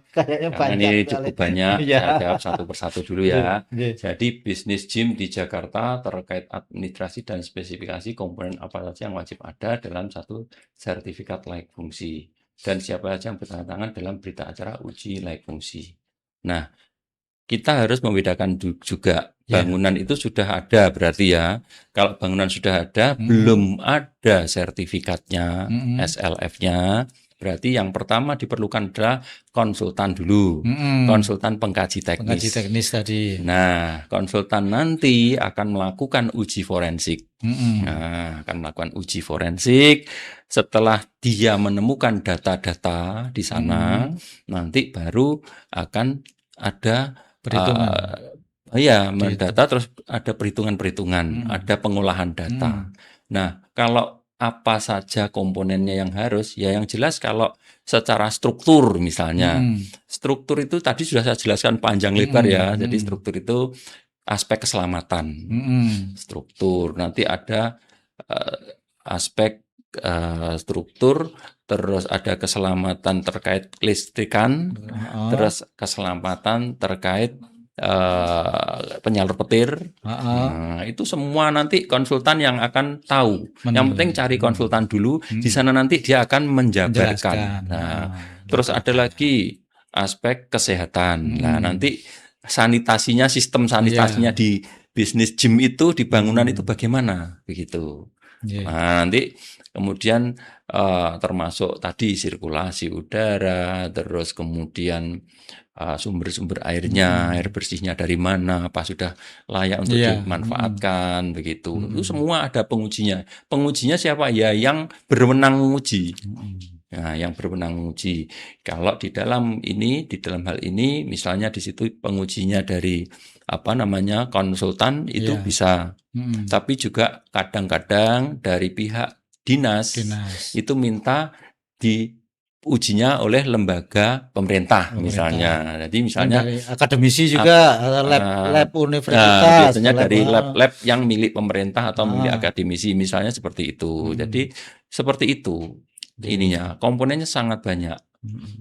Kayaknya karena banyak. Ini cukup banyak. Saya jawab satu persatu dulu ya. Jadi bisnis gym di Jakarta terkait administrasi dan spesifikasi komponen apa saja yang wajib ada dalam satu sertifikat layak fungsi, dan siapa saja yang bertanda tangan dalam berita acara uji layak fungsi. Nah, kita harus membedakan juga bangunan itu sudah ada berarti ya. Kalau bangunan sudah ada, belum ada sertifikatnya, SLF-nya, berarti yang pertama diperlukan adalah konsultan dulu, konsultan pengkaji teknis. Pengkaji teknis tadi. Nah, konsultan nanti akan melakukan uji forensik. Akan melakukan uji forensik. Setelah dia menemukan data-data di sana, nanti baru akan ada perhitungan. mendata, terus ada perhitungan-perhitungan, ada pengolahan data. Nah, kalau apa saja komponennya yang harus, ya yang jelas kalau secara struktur misalnya, struktur itu tadi sudah saya jelaskan panjang lebar ya. Jadi struktur itu aspek keselamatan, struktur. Nanti ada aspek struktur, terus ada keselamatan terkait listrikan, terus keselamatan terkait penyalur petir. Nah, itu semua nanti konsultan yang akan tahu. Yang penting cari konsultan dulu, di sana nanti dia akan menjabarkan. Nah, terus ada lagi aspek kesehatan. Nah, nanti sanitasinya, sistem sanitasinya di bisnis gym itu, di bangunan itu bagaimana begitu. Nah, nanti kemudian termasuk tadi sirkulasi udara, terus kemudian sumber-sumber airnya, air bersihnya dari mana, apa sudah layak untuk dimanfaatkan begitu. Itu semua ada pengujinya. Pengujinya siapa? Ya yang berwenang menguji. Nah, yang berwenang menguji. Kalau di dalam hal ini, misalnya di situ pengujinya dari konsultan itu bisa. Tapi juga kadang-kadang dari pihak dinas itu minta ujinya oleh lembaga pemerintah misalnya. Jadi misalnya dari akademisi juga, lab universitas, biasanya dari lab, lab yang milik pemerintah atau milik Ah. akademisi misalnya seperti itu. Jadi seperti itu ininya, komponennya sangat banyak.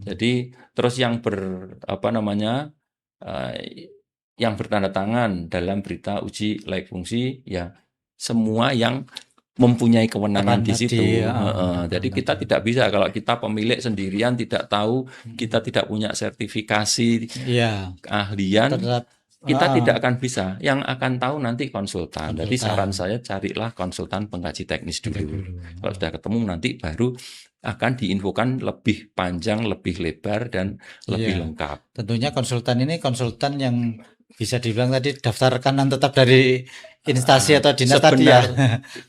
Jadi terus yang yang bertanda tangan dalam berita uji layak fungsi ya semua yang mempunyai kewenangan di situ. Jadi kita tidak bisa kalau kita pemilik sendirian tidak tahu, kita tidak punya sertifikasi Iya, keahlian, terhadap kita tidak akan bisa. Yang akan tahu nanti konsultan. Jadi Konsultan. saran saya carilah konsultan pengkaji teknis dulu. Kalau sudah ketemu nanti baru akan diinfokan lebih panjang, lebih lebar dan lebih Iya. lengkap. Tentunya konsultan ini konsultan yang bisa dibilang tadi daftar rekanan tetap dari instansi atau dinas tadi ya.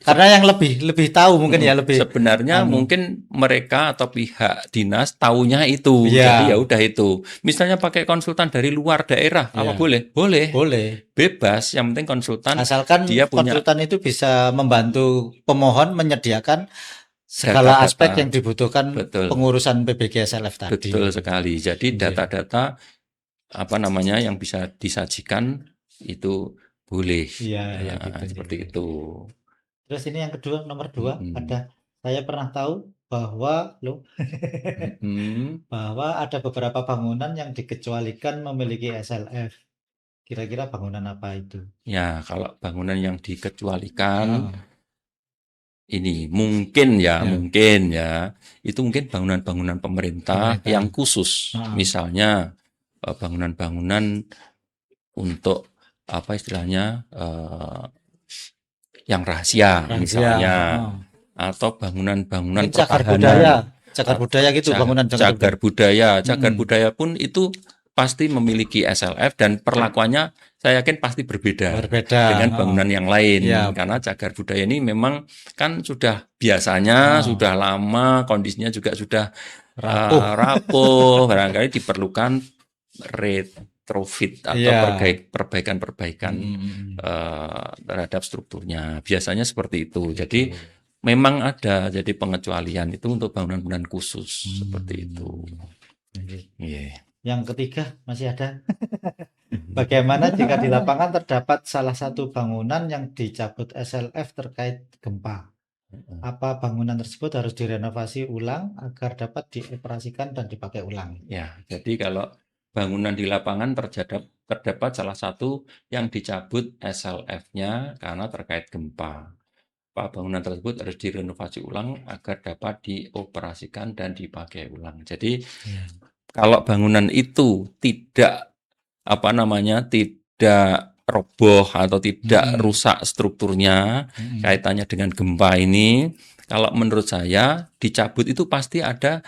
Karena yang lebih tahu mungkin ya lebih. Sebenarnya mungkin mereka atau pihak dinas taunya itu. Iya. Jadi ya udah itu. Misalnya pakai konsultan dari luar daerah, apa Iya. boleh? Boleh. Boleh. Bebas, yang penting konsultan Asalkan dia punya konsultan itu bisa membantu pemohon menyediakan segala data-data. aspek yang dibutuhkan Betul. pengurusan PBG SLF tadi. Betul sekali. Jadi data-data yang bisa disajikan itu boleh. Iya, gitu. Seperti itu. Terus ini yang kedua, nomor 2 ada, saya pernah tahu bahwa bahwa ada beberapa bangunan yang dikecualikan memiliki SLF. Kira-kira bangunan apa itu? Ya, kalau bangunan yang dikecualikan ini mungkin ya, itu mungkin bangunan-bangunan pemerintah yang khusus. Misalnya bangunan-bangunan untuk apa istilahnya yang rahasia misalnya, atau bangunan-bangunan pertahanan, cagar budaya gitu, bangunan cagar budaya pun itu pasti memiliki SLF dan perlakuannya saya yakin pasti berbeda dengan bangunan yang lain. Karena cagar budaya ini memang kan sudah biasanya sudah lama, kondisinya juga sudah rapuh, barangkali diperlukan retrofit atau perbaikan-perbaikan terhadap strukturnya. Biasanya seperti itu. Jadi memang ada jadi pengecualian itu untuk bangunan-bangunan khusus seperti itu. Yang ketiga masih ada. Bagaimana jika di lapangan terdapat salah satu bangunan yang dicabut SLF terkait gempa? Apa bangunan tersebut harus direnovasi ulang agar dapat dioperasikan dan dipakai ulang? Ya, jadi kalau bangunan di lapangan terdapat salah satu yang dicabut SLF-nya karena terkait gempa. Bangunan tersebut harus direnovasi ulang agar dapat dioperasikan dan dipakai ulang. Jadi kalau bangunan itu tidak tidak roboh atau tidak rusak strukturnya kaitannya dengan gempa ini, kalau menurut saya dicabut itu pasti ada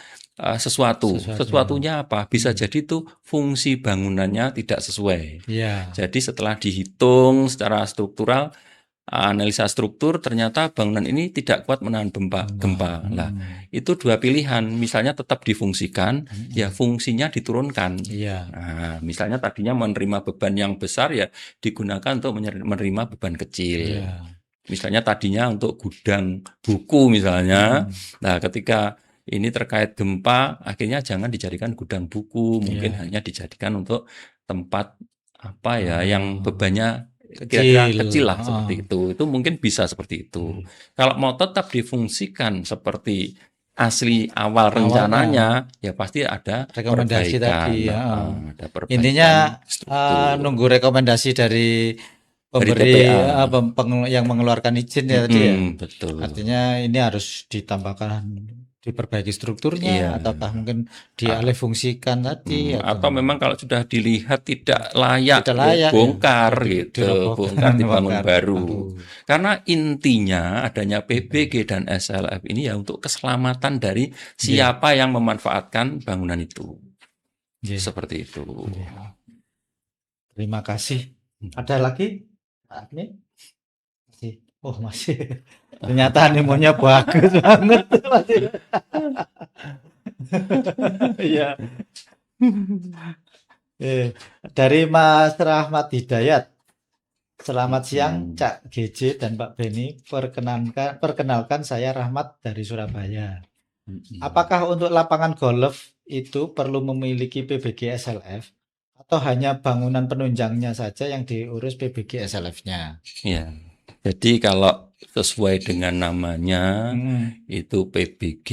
sesuatunya apa? Bisa jadi itu fungsi bangunannya tidak sesuai. Jadi setelah dihitung secara struktural, analisa struktur, ternyata bangunan ini tidak kuat menahan gempa. Nah, itu dua pilihan. Misalnya tetap difungsikan, ya fungsinya diturunkan. Nah, misalnya tadinya menerima beban yang besar, ya digunakan untuk menerima beban kecil. Misalnya tadinya untuk gudang buku misalnya. Nah, ketika ini terkait gempa, akhirnya jangan dijadikan gudang buku, mungkin hanya dijadikan untuk tempat yang bebannya kira-kira kecil lah seperti itu. Itu mungkin bisa seperti itu. Kalau mau tetap difungsikan seperti asli awal rencananya, ya pasti ada rekomendasi perbaikan. tadi. Ada perbaikan Intinya struktur. nunggu rekomendasi dari pemberi yang mengeluarkan izin ya tadi ya. Betul. Artinya ini harus ditambahkan, diperbaiki strukturnya, ataukah mungkin dialihfungsikan tadi, atau memang kalau sudah dilihat tidak layak bongkar bongkar dibangun baru. Karena intinya adanya PBG dan SLF ini ya untuk keselamatan dari siapa yang memanfaatkan bangunan itu. Seperti itu. Terima kasih. Ada lagi? Ini masih. Ternyata animonya bagus banget. Iya. Dari Mas Rahmat Hidayat. Selamat siang Cak GJ dan Pak Beni. Perkenalkan saya Rahmat dari Surabaya. Apakah untuk lapangan golf itu perlu memiliki PBG SLF atau hanya bangunan penunjangnya saja yang diurus PBG SLF-nya? Ya. Jadi kalau sesuai dengan namanya Mm-mm. itu PBG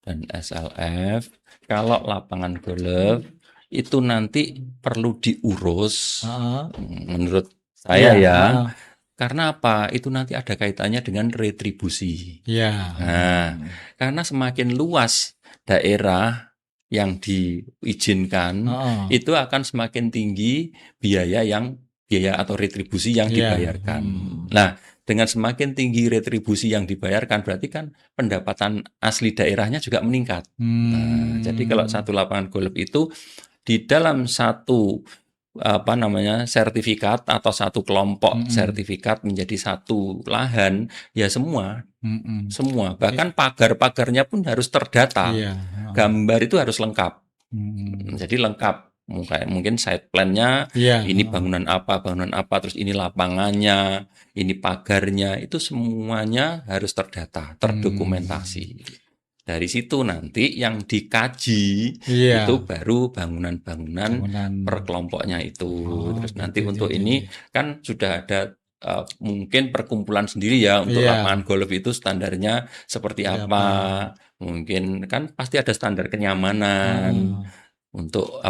dan SLF. Kalau lapangan golf itu nanti perlu diurus Heeh. menurut Iya, saya ya. heeh. Karena apa? Itu nanti ada kaitannya dengan retribusi. Iya. Nah, karena semakin luas daerah yang diizinkan, Heeh. itu akan semakin tinggi biaya atau retribusi yang Iya. dibayarkan. Nah, dengan semakin tinggi retribusi yang dibayarkan, berarti kan pendapatan asli daerahnya juga meningkat. Nah, jadi kalau satu lapangan golf itu di dalam satu sertifikat atau satu kelompok sertifikat menjadi satu lahan, ya semua bahkan pagar-pagarnya pun harus terdata. Iya. Gambar itu harus lengkap. Jadi lengkap. Mungkin site plan-nya, Iya. ini bangunan apa, terus ini lapangannya, ini pagarnya, itu semuanya harus terdata, terdokumentasi. Dari situ nanti yang dikaji Iya. itu baru bangunan-bangunan Bangunan. per kelompoknya itu. Oh, Terus nanti gitu. untuk ini kan sudah ada mungkin perkumpulan sendiri ya untuk Iya. lapangan golf itu standarnya seperti apa. Mungkin kan pasti ada standar kenyamanan untuk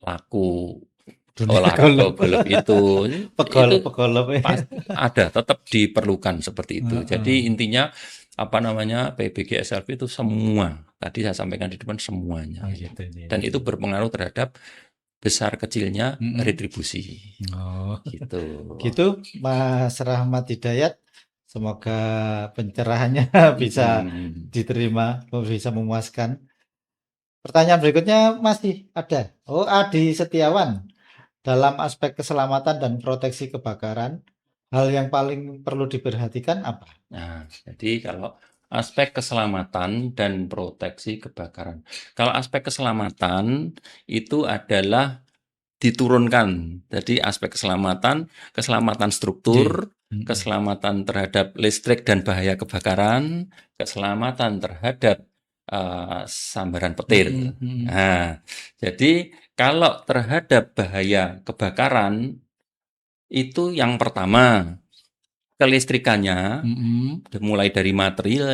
pelaku Dunia olahraga golf. golf itu Pegolf ya. ada, tetap diperlukan seperti itu. Heeh. Jadi intinya PBG SLV itu semua. Tadi saya sampaikan di depan semuanya. Oh, gitu. Dan itu berpengaruh terhadap besar kecilnya retribusi. Oh, Gitu. gitu Mas Rahmat Hidayat. Semoga pencerahannya bisa diterima, bisa memuaskan. Pertanyaan berikutnya masih ada. Oh, Adi Setiawan. Dalam aspek keselamatan dan proteksi kebakaran, hal yang paling perlu diperhatikan apa? Nah, jadi kalau aspek keselamatan dan proteksi kebakaran. Kalau aspek keselamatan itu adalah diturunkan. Jadi aspek keselamatan struktur, keselamatan terhadap listrik dan bahaya kebakaran, keselamatan terhadap sambaran petir. Nah, jadi kalau terhadap bahaya kebakaran itu yang pertama kelistrikannya, mulai dari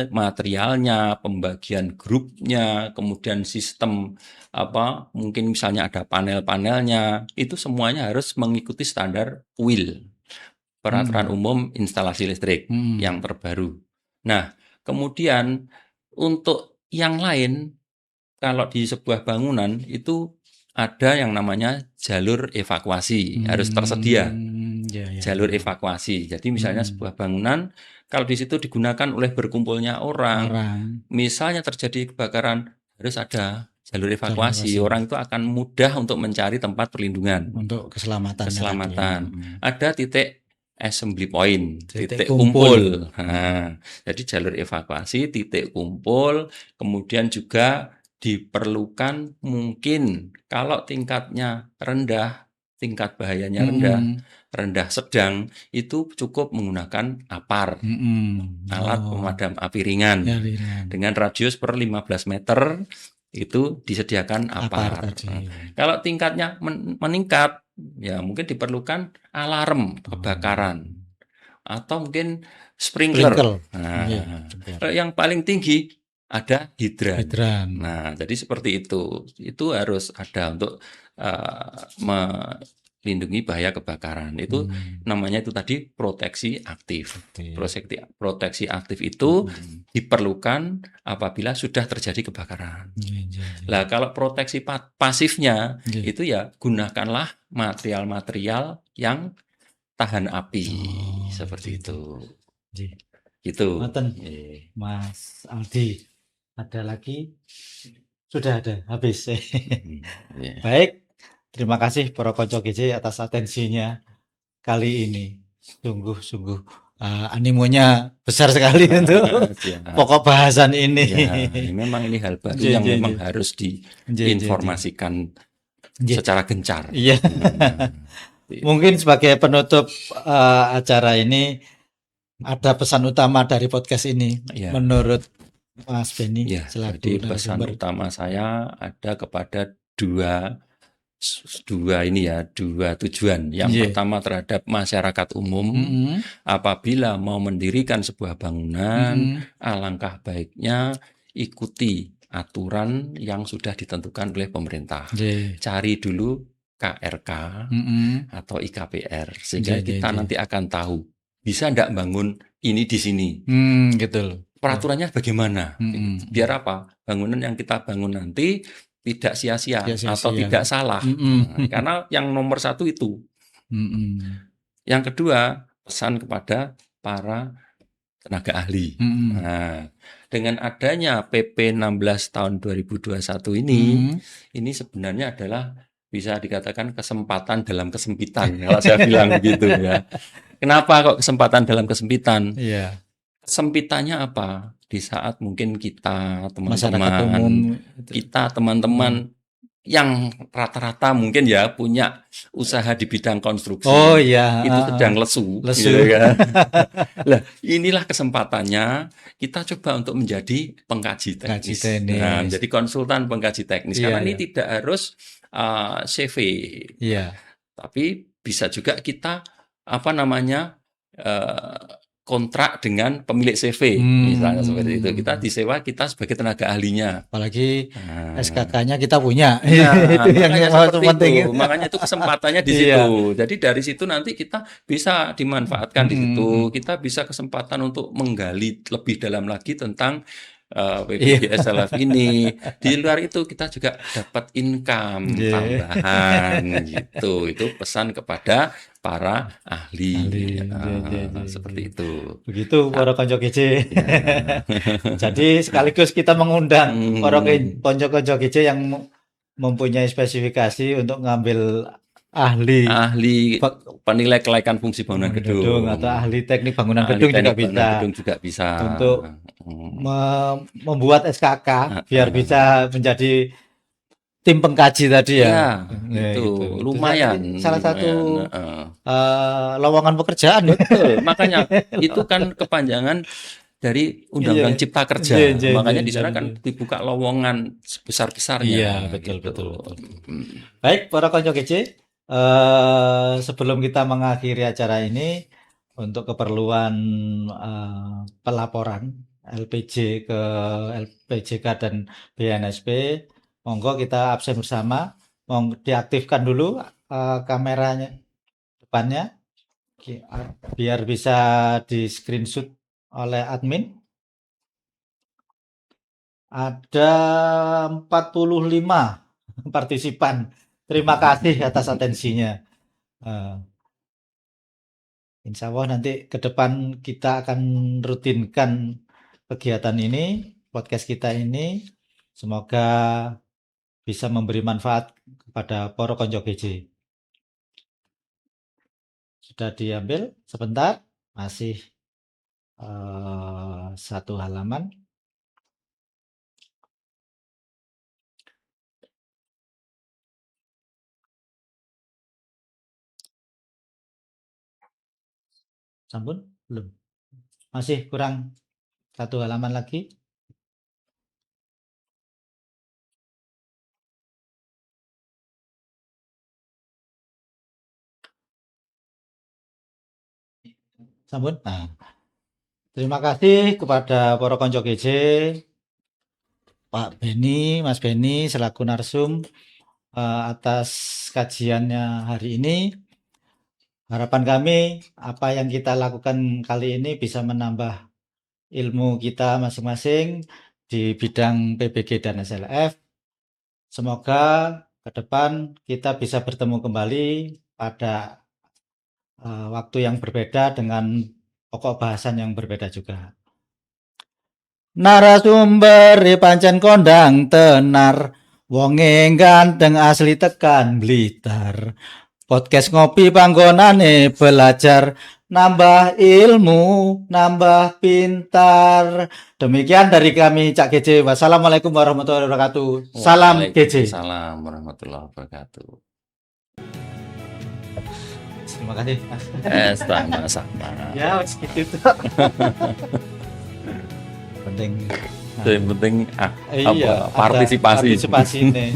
materialnya, pembagian grupnya, kemudian sistem mungkin misalnya ada panel-panelnya, itu semuanya harus mengikuti standar UIL, Peraturan Umum Instalasi Listrik yang terbaru. Nah, kemudian untuk yang lain, kalau di sebuah bangunan itu ada yang namanya jalur evakuasi, harus tersedia. Jalur evakuasi. Jadi misalnya sebuah bangunan, kalau di situ digunakan oleh berkumpulnya orang, misalnya terjadi kebakaran, harus ada jalur evakuasi. Orang itu akan mudah untuk mencari tempat perlindungan. Untuk keselamatan. Ada titik assembly point, titik kumpul. Nah, jadi jalur evakuasi, titik kumpul, kemudian juga diperlukan mungkin kalau tingkatnya rendah, tingkat bahayanya rendah sedang, itu cukup menggunakan APAR, alat pemadam api ringan, dengan radius per 15 meter itu disediakan APAR. Kalau tingkatnya meningkat, ya mungkin diperlukan alarm kebakaran atau mungkin sprinkler. Nah, yang paling tinggi ada hidran. Nah, jadi seperti itu. Itu harus ada untuk melindungi bahaya kebakaran. Itu namanya itu tadi proteksi aktif. Proteksi aktif itu diperlukan apabila sudah terjadi kebakaran. Nah, kalau proteksi pasifnya itu ya gunakanlah material-material yang tahan api seperti itu. Gitu. Mas Aldi, ada lagi? Sudah ada, habis. Baik, terima kasih Para Konco GJ atas atensinya kali ini. Sungguh animonya besar sekali untuk pokok bahasan ini. Ya, memang ini hal baru yang memang harus diinformasikan secara gencar. Iya. Mungkin sebagai penutup acara ini, ada pesan utama dari podcast ini Ya. menurut Mas Beni Ya, selaku jadi pesan narasumber? utama saya ada kepada dua tujuan. Yang Iya. pertama terhadap masyarakat umum, Mm-mm. apabila mau mendirikan sebuah bangunan, Mm-mm. alangkah baiknya ikuti aturan yang sudah ditentukan oleh pemerintah. Iya. Cari dulu KRK Mm-mm. atau IKPR, sehingga Iya, kita iya. nanti akan tahu bisa enggak bangun ini di sini. Gitu loh. Peraturannya bagaimana? Mm-mm. Biar apa? Bangunan yang kita bangun nanti tidak sia-sia Tidak sia-sia. atau tidak salah. Mm-mm. Nah, karena yang nomor satu itu. Mm-mm. Yang kedua, pesan kepada para tenaga ahli. Mm-mm. Nah, dengan adanya PP 16 tahun 2021 ini, ini sebenarnya adalah bisa dikatakan kesempatan dalam kesempitan, kalau saya bilang begitu ya. Kenapa kok kesempatan dalam kesempitan? Iya. Kesempitannya apa? Di saat mungkin kita, Masyarakat teman-teman, umum kita teman-teman yang rata-rata mungkin ya punya usaha di bidang konstruksi, Oh iya, itu sedang lesu, lesu. gitu kan. Lah, inilah kesempatannya kita coba untuk menjadi pengkaji Pengkaji teknis. teknis. Nah, menjadi konsultan pengkaji teknis. Iya, Karena ini iya. tidak harus CV, Iya. tapi bisa juga kita kontrak dengan pemilik CV, misalnya seperti itu. Kita disewa, kita sebagai tenaga ahlinya. Apalagi Nah, SKK-nya kita punya. nah, Itu yang makanya seperti penting. itu. Makanya itu kesempatannya di Iya. situ. Jadi dari situ nanti kita bisa dimanfaatkan di situ. Mm. Kita bisa kesempatan untuk menggali lebih dalam lagi tentang Iya. PPJS LF ini. Di luar itu kita juga dapat income Iya. tambahan gitu. Itu pesan kepada para ahli. Ahli. Iya. Seperti itu. Begitu para konco kece. Ya. Jadi sekaligus kita mengundang para Hmm. konco-konco kece yang mempunyai spesifikasi untuk ngambil ahli penilai kelaikan fungsi bangunan gedung atau ahli teknik bangunan Ahli gedung juga teknik bisa. bangunan gedung juga bisa. Untuk membuat SKK biar bisa menjadi tim pengkaji tadi ya. Ya, itu lumayan. Salah satu lumayan. lowongan pekerjaan. Betul, makanya itu kan kepanjangan dari Undang-Undang Cipta Kerja. Iya, Makanya di iya, sana kan dibuka lowongan sebesar-besarnya. Iya, betul, gitu. betul. Baik, para konco kece, sebelum kita mengakhiri acara ini, untuk keperluan pelaporan LPJ ke LPJK dan BNSP, monggo kita absen bersama, monggo diaktifkan dulu kameranya depannya, biar bisa di screenshot oleh admin. Ada 45 partisipan. Terima kasih atas atensinya. Insya Allah nanti ke depan kita akan rutinkan kegiatan ini, podcast kita ini. Semoga bisa memberi manfaat kepada para konco GJ. Sudah diambil sebentar, masih satu halaman. Sampun? Belum. Masih kurang satu halaman lagi. Sampun? Nah, terima kasih kepada para konco GJ, Pak Beni, Mas Beni selaku narsum atas kajiannya hari ini. Harapan kami apa yang kita lakukan kali ini bisa menambah ilmu kita masing-masing di bidang PBG dan SLF. Semoga ke depan kita bisa bertemu kembali pada waktu yang berbeda dengan pokok bahasan yang berbeda juga. Narasumber pancen kondang tenar, wonge ganteng asli tekan Blitar. Podcast ngopi panggonane belajar, nambah ilmu, nambah pintar. Demikian dari kami Cak GJ. Wassalamualaikum warahmatullahi wabarakatuh. Salam GJ. Waalaikumsalam warahmatullahi wabarakatuh. Terima kasih, Mas. Sama-sama. Ya, segitu tuh. Penting. Yang penting Iya, ada partisipasi. partisipasi nih.